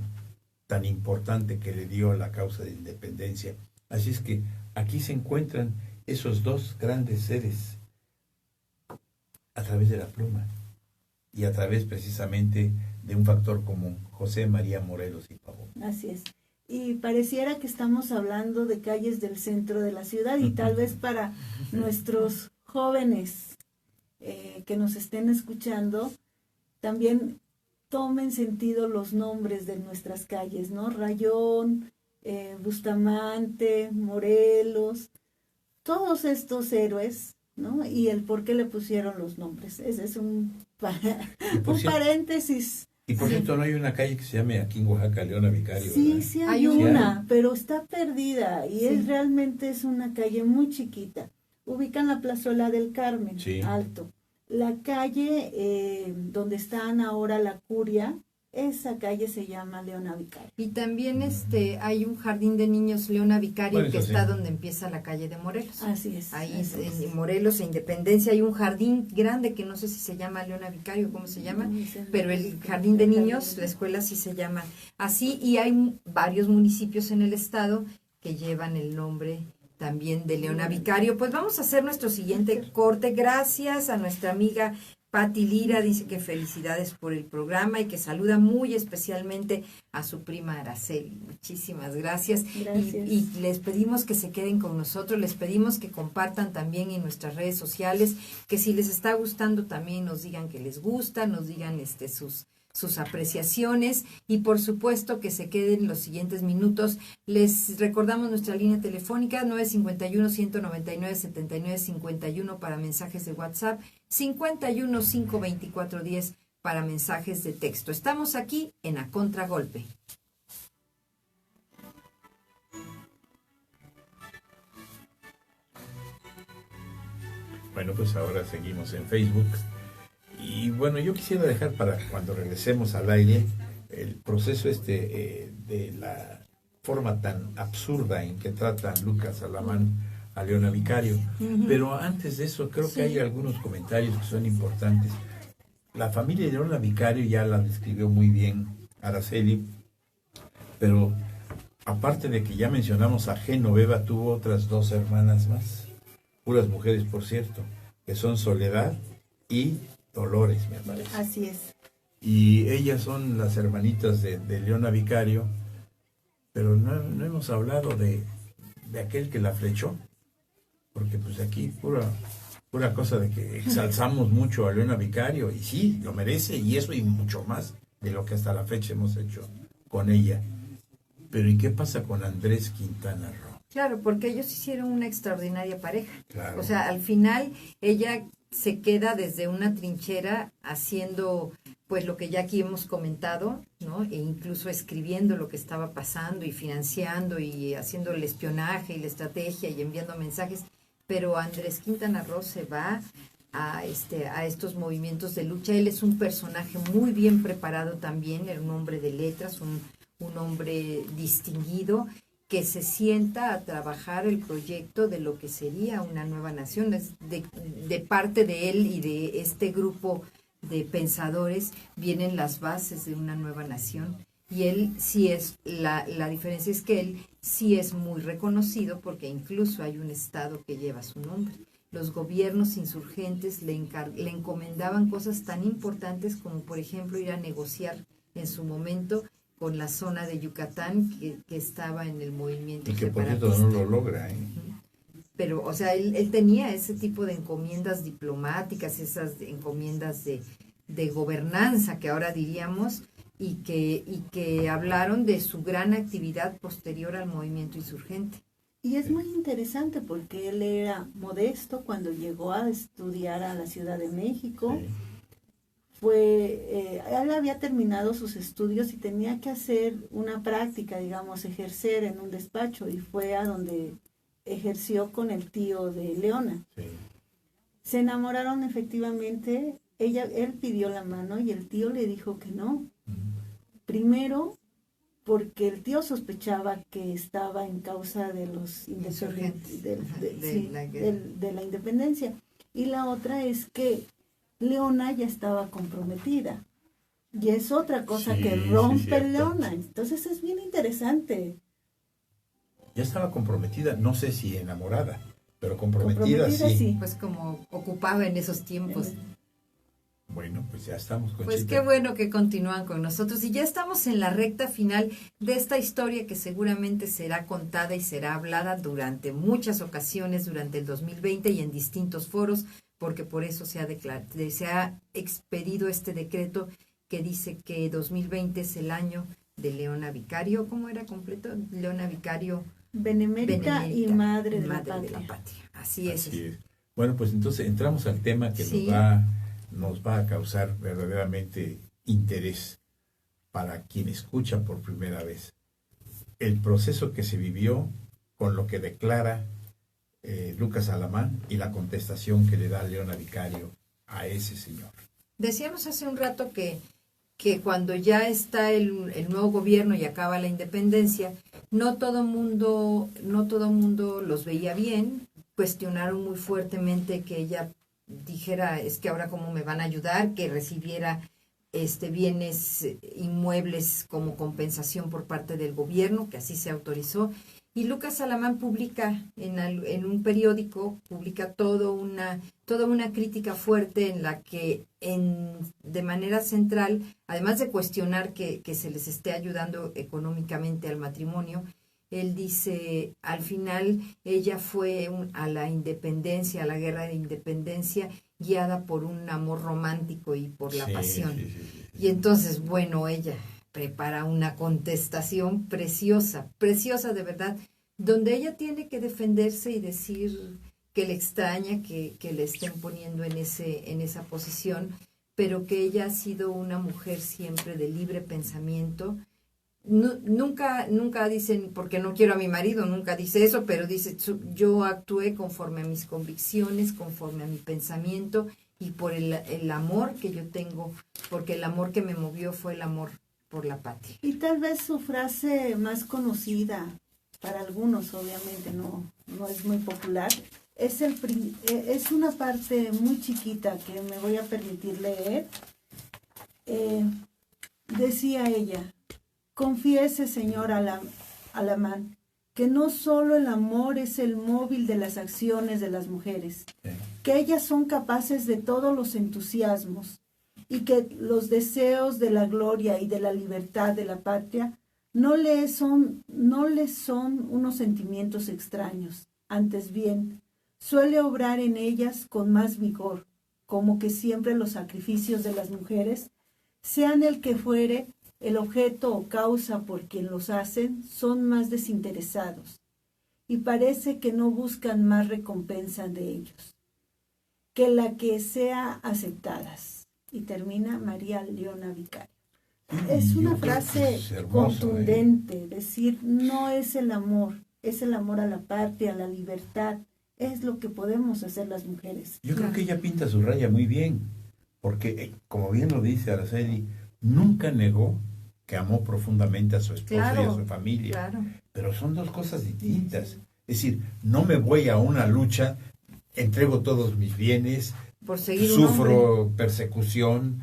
tan importante que le dio a la causa de independencia. Así es que aquí se encuentran esos dos grandes seres a través de la pluma y a través precisamente de un factor común, José María Morelos y Pavón. Así es. Y pareciera que estamos hablando de calles del centro de la ciudad, y tal vez para nuestros jóvenes que nos estén escuchando, también tomen sentido los nombres de nuestras calles, ¿no? Rayón, Bustamante, Morelos, todos estos héroes, ¿no? Y el por qué le pusieron los nombres. Ese es un paréntesis. Y por cierto, ¿no hay una calle que se llame aquí en Oaxaca Leona Vicario? Sí, ¿verdad? sí hay una, pero está perdida y realmente es una calle muy chiquita. Ubican la plazuela del Carmen, alto. La calle donde están ahora la curia, esa calle se llama Leona Vicario. Y también hay un jardín de niños Leona Vicario que está donde empieza la calle de Morelos. Así es. Ahí en Morelos e Independencia hay un jardín grande que no sé si se llama Leona Vicario, ¿cómo se llama? Pero el jardín de niños, la escuela sí se llama así, y hay varios municipios en el estado que llevan el nombre también de Leona Vicario. Pues vamos a hacer nuestro siguiente corte. Gracias a nuestra amiga Pati Lira, dice que felicidades por el programa y que saluda muy especialmente a su prima Araceli. Muchísimas gracias. Y les pedimos que se queden con nosotros, les pedimos que compartan también en nuestras redes sociales, que si les está gustando también nos digan que les gusta, nos digan sus apreciaciones y por supuesto que se queden los siguientes minutos. Les recordamos nuestra línea telefónica 951-199-7951 para mensajes de WhatsApp, 51-524-10 para mensajes de texto. Estamos aquí en A Contragolpe. Bueno, pues ahora seguimos en Facebook. Y bueno, yo quisiera dejar para cuando regresemos al aire el proceso de la forma tan absurda en que trata Lucas Alamán a Leona Vicario. Pero antes de eso, creo que hay algunos comentarios que son importantes. La familia de Leona Vicario ya la describió muy bien Araceli, pero aparte de que ya mencionamos a Genoveva, tuvo otras 2 hermanas más, puras mujeres por cierto, que son Soledad y Dolores, me parece. Así es. Y ellas son las hermanitas de Leona Vicario, pero no hemos hablado de aquel que la flechó, porque pues aquí pura cosa de que exalzamos mucho a Leona Vicario, y sí, lo merece, y eso y mucho más de lo que hasta la fecha hemos hecho con ella. Pero ¿y qué pasa con Andrés Quintana Roo? Claro, porque ellos hicieron una extraordinaria pareja. Claro. O sea, al final ella se queda desde una trinchera haciendo pues lo que ya aquí hemos comentado, ¿no? E incluso escribiendo lo que estaba pasando y financiando y haciendo el espionaje y la estrategia y enviando mensajes, pero Andrés Quintana Roo se va a estos movimientos de lucha. Él es un personaje muy bien preparado también, era un hombre de letras, un hombre distinguido, que se sienta a trabajar el proyecto de lo que sería una nueva nación. De parte de él y de este grupo de pensadores vienen las bases de una nueva nación. Y él sí es, la diferencia es que él sí es muy reconocido porque incluso hay un estado que lleva su nombre. Los gobiernos insurgentes le encomendaban cosas tan importantes como, por ejemplo, ir a negociar en su momento con la zona de Yucatán que estaba en el movimiento y que separatista. Por cierto no lo logra, Pero, o sea, él tenía ese tipo de encomiendas diplomáticas, esas encomiendas de gobernanza que ahora diríamos, y que hablaron de su gran actividad posterior al movimiento insurgente. Y es muy interesante porque él era modesto cuando llegó a estudiar a la Ciudad de México. Sí. Él había terminado sus estudios y tenía que hacer una práctica, digamos, ejercer en un despacho, y fue a donde ejerció con el tío de Leona. Sí. Se enamoraron efectivamente, él pidió la mano y el tío le dijo que no. Primero, porque el tío sospechaba que estaba en causa de los insurgentes, de la independencia. Y la otra es que Leona ya estaba comprometida. Y es otra cosa que rompe Leona. Entonces es bien interesante. Ya estaba comprometida, no sé si enamorada, pero comprometida sí. Pues como ocupaba en esos tiempos. Bueno, pues ya estamos, Conchita. Pues qué bueno que continúan con nosotros. Y ya estamos en la recta final de esta historia que seguramente será contada y será hablada durante muchas ocasiones durante el 2020 y en distintos foros, porque por eso se ha expedido este decreto que dice que 2020 es el año de Leona Vicario. ¿Cómo era completo? Leona Vicario Benemérita y madre de la patria. Así es. Bueno, pues entonces entramos al tema que nos va a causar verdaderamente interés para quien escucha por primera vez. El proceso que se vivió con lo que declara Lucas Alamán y la contestación que le da Leona Vicario a ese señor. Decíamos hace un rato que cuando ya está el nuevo gobierno y acaba la independencia, no todo mundo los veía bien, cuestionaron muy fuertemente que ella dijera, es que ahora cómo me van a ayudar, que recibiera bienes inmuebles como compensación por parte del gobierno, que así se autorizó. Y Lucas Alamán publica en un periódico, publica toda una crítica fuerte en la que de manera central, además de cuestionar que se les esté ayudando económicamente al matrimonio, él dice, al final ella fue a la independencia, a la guerra de independencia, guiada por un amor romántico y por la pasión. Sí. Y entonces, bueno, ella prepara una contestación preciosa de verdad, donde ella tiene que defenderse y decir que le extraña que le estén poniendo en esa posición, pero que ella ha sido una mujer siempre de libre pensamiento. Nunca dicen, porque no quiero a mi marido, nunca dice eso, pero dice, yo actué conforme a mis convicciones, conforme a mi pensamiento y por el amor que yo tengo, porque el amor que me movió fue el amor por la patria. Y tal vez su frase más conocida, para algunos obviamente no es muy popular, es una parte muy chiquita que me voy a permitir leer. Decía ella, confiese, señor Alamán, que no solo el amor es el móvil de las acciones de las mujeres, que ellas son capaces de todos los entusiasmos y que los deseos de la gloria y de la libertad de la patria no les son unos sentimientos extraños, antes bien, suele obrar en ellas con más vigor, como que siempre los sacrificios de las mujeres, sean el que fuere, el objeto o causa por quien los hacen, son más desinteresados, y parece que no buscan más recompensa de ellos, que la que sea aceptadas. Y termina María Leona Vicario. Es una frase contundente, decir, no es el amor a la patria, a la libertad, es lo que podemos hacer las mujeres. Yo creo que ella pinta su raya muy bien, porque como bien lo dice Araceli, nunca negó que amó profundamente a su esposo y a su familia, pero son dos cosas distintas. Es decir, no me voy a una lucha, entrego todos mis bienes, sufro persecución,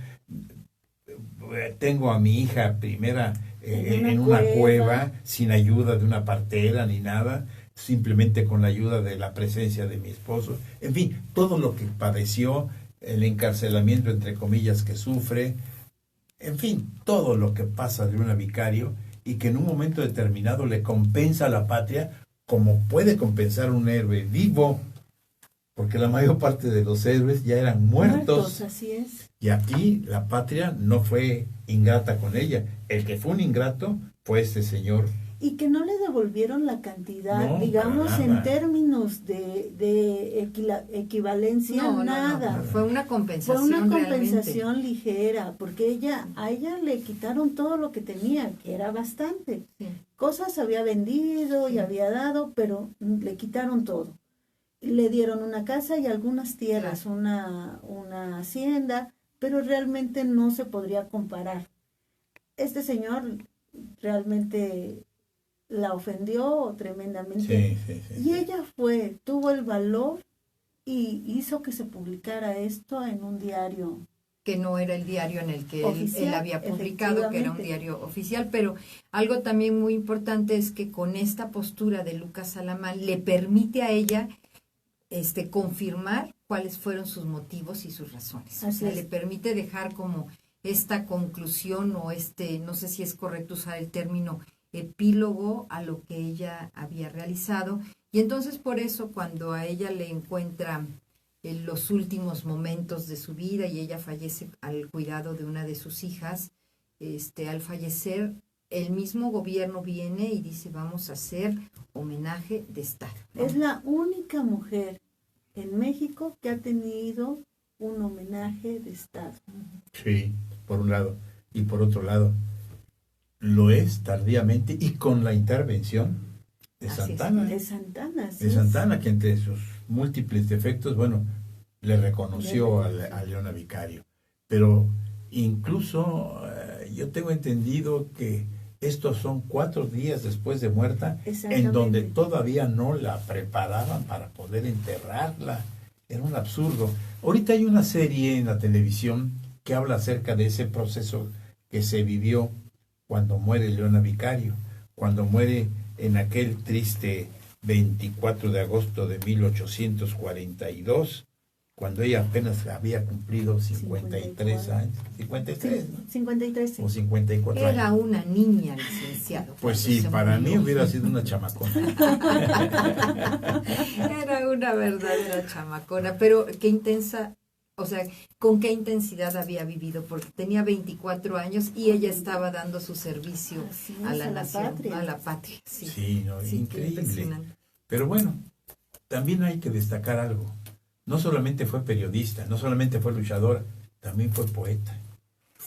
tengo a mi hija primera en una cueva sin ayuda de una partera ni nada, simplemente con la ayuda de la presencia de mi esposo. En fin, todo lo que padeció, el encarcelamiento entre comillas que sufre, en fin, todo lo que pasa de una Vicario y que en un momento determinado le compensa a la patria como puede compensar un héroe vivo, porque la mayor parte de los héroes ya eran muertos. Así es. Y aquí la patria no fue ingrata con ella. El que fue un ingrato fue este señor. Y que no le devolvieron la cantidad, digamos, en términos de equivalencia, nada. No. Fue una compensación. Fue una compensación ligera, porque a ella le quitaron todo lo que tenía, que era bastante. Sí. Cosas había vendido y había dado, pero le quitaron todo. Le dieron una casa y algunas tierras, una hacienda, pero realmente no se podría comparar. Este señor realmente la ofendió tremendamente. Y ella tuvo el valor y hizo que se publicara esto en un diario. Que no era el diario en el que él había publicado, que era un diario oficial, pero algo también muy importante es que con esta postura de Lucas Alamán le permite a ella confirmar cuáles fueron sus motivos y sus razones. O sea, le permite dejar como esta conclusión o no sé si es correcto usar el término epílogo a lo que ella había realizado. Y entonces por eso cuando a ella le encuentra los últimos momentos de su vida, y ella fallece al cuidado de una de sus hijas. Al fallecer, el mismo gobierno viene y dice, vamos a hacer homenaje de Estado, ¿no? Es la única mujer en México que ha tenido un homenaje de Estado. Sí, por un lado. Y por otro lado, lo es tardíamente y con la intervención de Santana. De Santana, sí. De Santana, que entre sus múltiples defectos, bueno, le reconoció a Leona Vicario. Pero incluso yo tengo entendido que estos son 4 días después de muerta, en donde todavía no la preparaban para poder enterrarla. Era un absurdo. Ahorita hay una serie en la televisión que habla acerca de ese proceso que se vivió cuando muere Leona Vicario, cuando muere en aquel triste 24 de agosto de 1842, cuando ella apenas había cumplido 53 años. 53, ¿no? 53, sí. O 54 años. Era una niña, licenciado. Pues sí, para mí hubiera sido una chamacona. Era una verdadera chamacona, pero qué intensa, o sea, con qué intensidad había vivido, porque tenía 24 años y ella estaba dando su servicio a la nación, a la patria. Sí, no, sí, increíble. Pero bueno, también hay que destacar algo. No solamente fue periodista, no solamente fue luchadora, también fue poeta.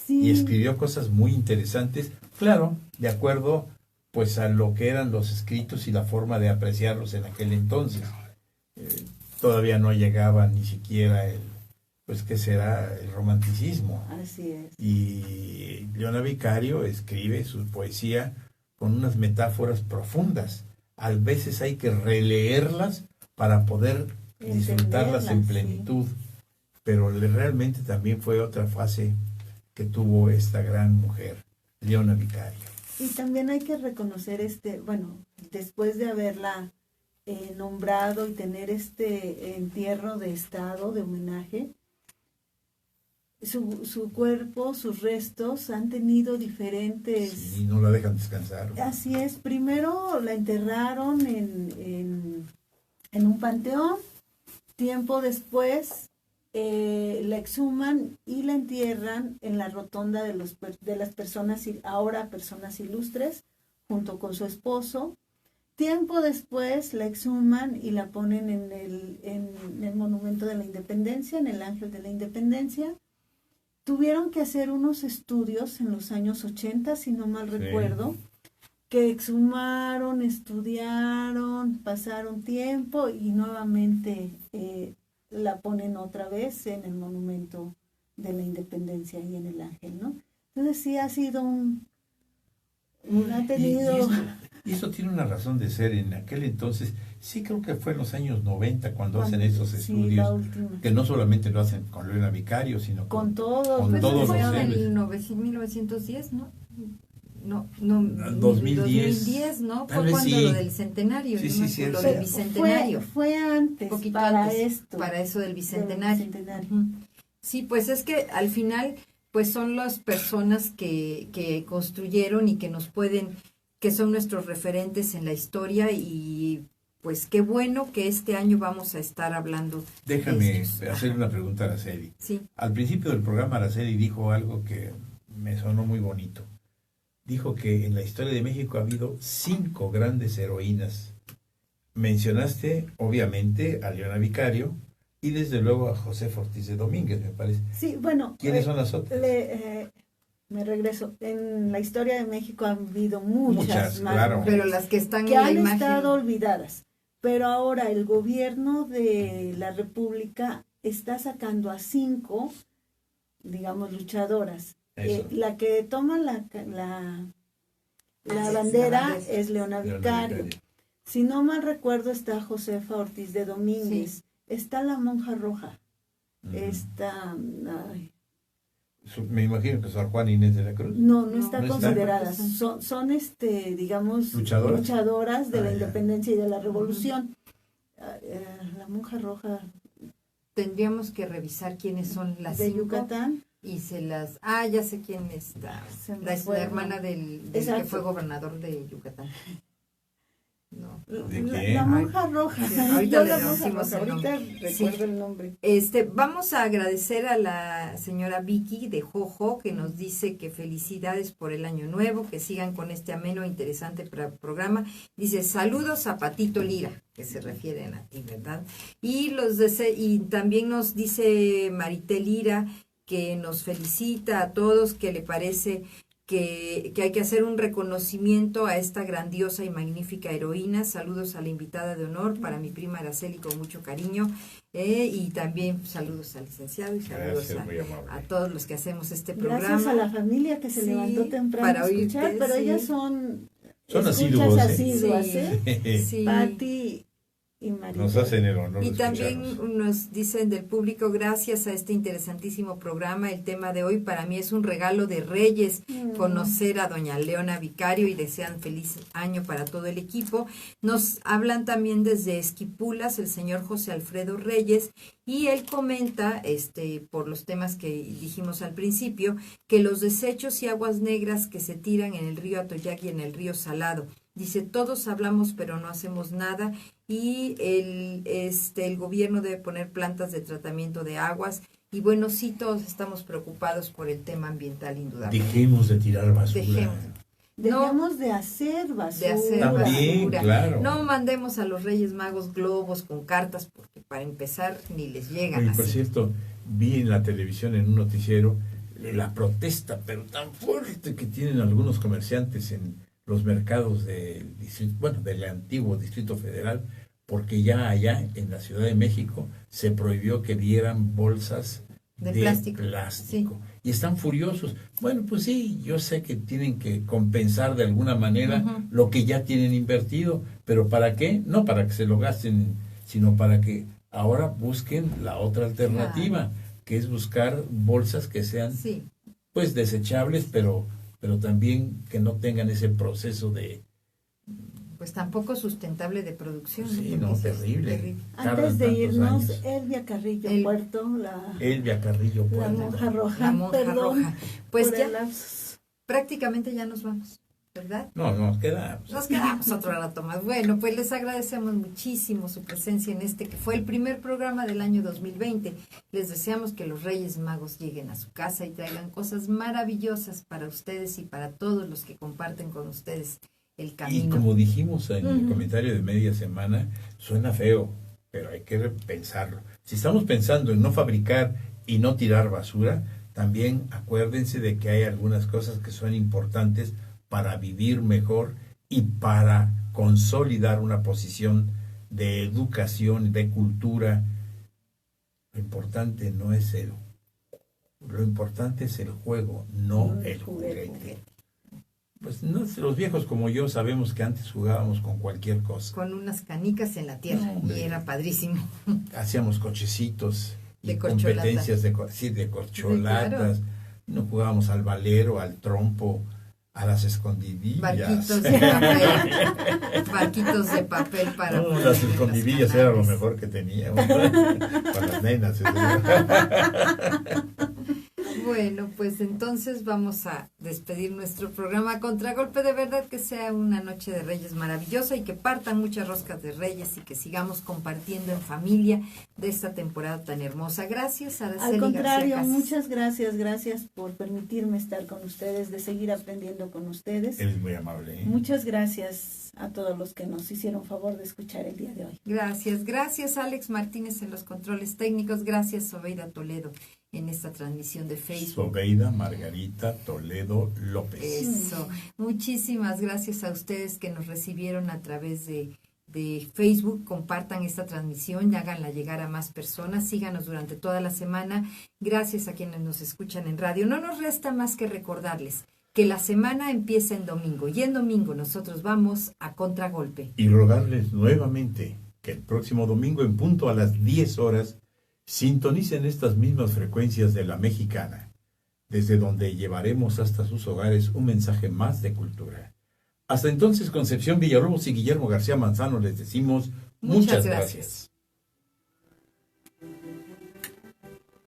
Sí. Y escribió cosas muy interesantes, claro, de acuerdo pues a lo que eran los escritos y la forma de apreciarlos en aquel entonces. Todavía no llegaba ni siquiera el romanticismo. Así es. Y Leona Vicario escribe su poesía con unas metáforas profundas. A veces hay que releerlas para poder disfrutarlas en plenitud, sí. Pero realmente también fue otra fase que tuvo esta gran mujer, Leona Vicario. Y también hay que reconocer después de haberla nombrado y tener este entierro de Estado, de homenaje, su cuerpo, sus restos han tenido diferentes... Sí, no la dejan descansar. Así es, primero la enterraron en un panteón. Tiempo después la exhuman y la entierran en la rotonda de las personas, ahora personas ilustres, junto con su esposo. Tiempo después la exhuman y la ponen en el Monumento de la Independencia, en el Ángel de la Independencia. Tuvieron que hacer unos estudios en los años 80, si no mal recuerdo, que exhumaron, estudiaron, pasaron tiempo y nuevamente la ponen otra vez en el Monumento de la Independencia y en el Ángel, ¿no? Entonces sí ha sido ha tenido... Y eso tiene una razón de ser. En aquel entonces, sí creo que fue en los años 90 cuando hacen esos estudios, que no solamente lo hacen con Leona Vicario, sino con todos los héroes. En 1910, ¿no? No, 2010, ¿no? Fue cuando lo del centenario, lo del bicentenario. Fue antes, poquito para antes, esto. Para eso del bicentenario. Sí, pues es que al final, pues son las personas que construyeron y que nos que son nuestros referentes en la historia, y pues qué bueno que este año vamos a estar hablando. Déjame hacer una pregunta a Araceli. Sí. Al principio del programa Araceli dijo algo que me sonó muy bonito. Dijo que en la historia de México ha habido 5 grandes heroínas. Mencionaste, obviamente, a Leona Vicario y desde luego a Josefa Ortiz de Domínguez, me parece. Sí, bueno. ¿Quiénes son las otras? Me regreso. En la historia de México han habido muchas más, claro. Pero las que están que en la han imagen estado olvidadas. Pero ahora el gobierno de la República está sacando a 5, digamos, luchadoras. La que toma la bandera es Leona Vicario. Si no mal recuerdo, está Josefa Ortiz de Domínguez. Sí. Está la Monja Roja. Está... Me imagino que Sor Juana Inés de la Cruz. No está considerada. Son digamos, luchadoras de la independencia y de la revolución. La Monja Roja. Tendríamos que revisar quiénes son las de 5. Yucatán. Y ya sé quién está. La hermana del que fue gobernador de Yucatán. No. La monja roja. Sí, ahorita le decimos el nombre. Ahorita recuerdo el nombre. Vamos a agradecer a la señora Vicky de Jojo, que nos dice que felicidades por el año nuevo, que sigan con este ameno e interesante programa. Dice, saludos a Patito Lira, que se refieren a ti, ¿verdad? Y también nos dice Maritel Lira, que nos felicita a todos, que le parece que hay que hacer un reconocimiento a esta grandiosa y magnífica heroína. Saludos a la invitada de honor, para mi prima Araceli, con mucho cariño, y también saludos al licenciado y saludos a todos los que hacemos este programa. Gracias a la familia que se levantó temprano para escuchar, pero ellas son asiduas, Sí. Pati y María. Nos hacen el honor. Y también nos dicen del público, gracias a este interesantísimo programa, el tema de hoy para mí es un regalo de Reyes, conocer a doña Leona Vicario, y desean feliz año para todo el equipo. Nos hablan también desde Esquipulas el señor José Alfredo Reyes, y él comenta, por los temas que dijimos al principio, que los desechos y aguas negras que se tiran en el río Atoyac y en el río Salado, dice, todos hablamos pero no hacemos nada, y el gobierno debe poner plantas de tratamiento de aguas. Y bueno, sí, todos estamos preocupados por el tema ambiental, indudablemente. Dejemos de tirar basura. Dejemos de hacer basura. También, claro. No mandemos a los Reyes Magos globos con cartas, porque para empezar ni les llegan. Oye, por cierto, vi en la televisión, en un noticiero, la protesta, pero tan fuerte, que tienen algunos comerciantes en los mercados del antiguo Distrito Federal, porque ya allá en la Ciudad de México se prohibió que dieran bolsas de plástico. Sí. Y están furiosos. Bueno, pues sí, yo sé que tienen que compensar de alguna manera lo que ya tienen invertido, pero ¿para qué? No para que se lo gasten, sino para que ahora busquen la otra alternativa, que es buscar bolsas que sean pues desechables, pero también que no tengan ese proceso de... Pues tampoco sustentable de producción. Sí, no, terrible. Antes de irnos, Elvia Carrillo Puerto, la monja roja. Pues ya prácticamente ya nos vamos, ¿verdad? No, nos quedamos. Nos quedamos otro rato más. Bueno, pues les agradecemos muchísimo su presencia en que fue el primer programa del año 2020. Les deseamos que los Reyes Magos lleguen a su casa y traigan cosas maravillosas para ustedes y para todos los que comparten con ustedes el camino. Y como dijimos en el comentario de media semana, suena feo, pero hay que pensarlo. Si estamos pensando en no fabricar y no tirar basura, también acuérdense de que hay algunas cosas que son importantes para vivir mejor y para consolidar una posición de educación, de cultura. Lo importante no es lo importante es el juego, no el juguete. Pues no, los viejos como yo sabemos que antes jugábamos con cualquier cosa. Con unas canicas en la tierra, y era padrísimo. Hacíamos cochecitos de y competencias de corcholatas. Sí, claro. No jugábamos al valero, al trompo, a las escondidillas. Barquitos de papel para... No, las escondidillas era lo mejor que teníamos para las nenas. Bueno, pues entonces vamos a despedir nuestro programa Contragolpe. De verdad que sea una noche de Reyes maravillosa y que partan muchas roscas de Reyes y que sigamos compartiendo en familia de esta temporada tan hermosa. Gracias, Araceli. Al contrario, muchas gracias por permitirme estar con ustedes, de seguir aprendiendo con ustedes. Eres muy amable. Muchas gracias a todos los que nos hicieron favor de escuchar el día de hoy. Gracias Alex Martínez en los controles técnicos, gracias Sobeida Toledo en esta transmisión de Facebook. Sobeida Margarita Toledo López. Eso, muchísimas gracias a ustedes que nos recibieron a través de Facebook. Compartan esta transmisión y háganla llegar a más personas, síganos durante toda la semana. Gracias a quienes nos escuchan en radio. No nos resta más que recordarles que la semana empieza en domingo y en domingo nosotros vamos a Contragolpe. Y rogarles nuevamente que el próximo domingo en punto a las 10 horas sintonicen estas mismas frecuencias de La Mexicana, desde donde llevaremos hasta sus hogares un mensaje más de cultura. Hasta entonces, Concepción Villalobos y Guillermo García Manzano les decimos muchas gracias.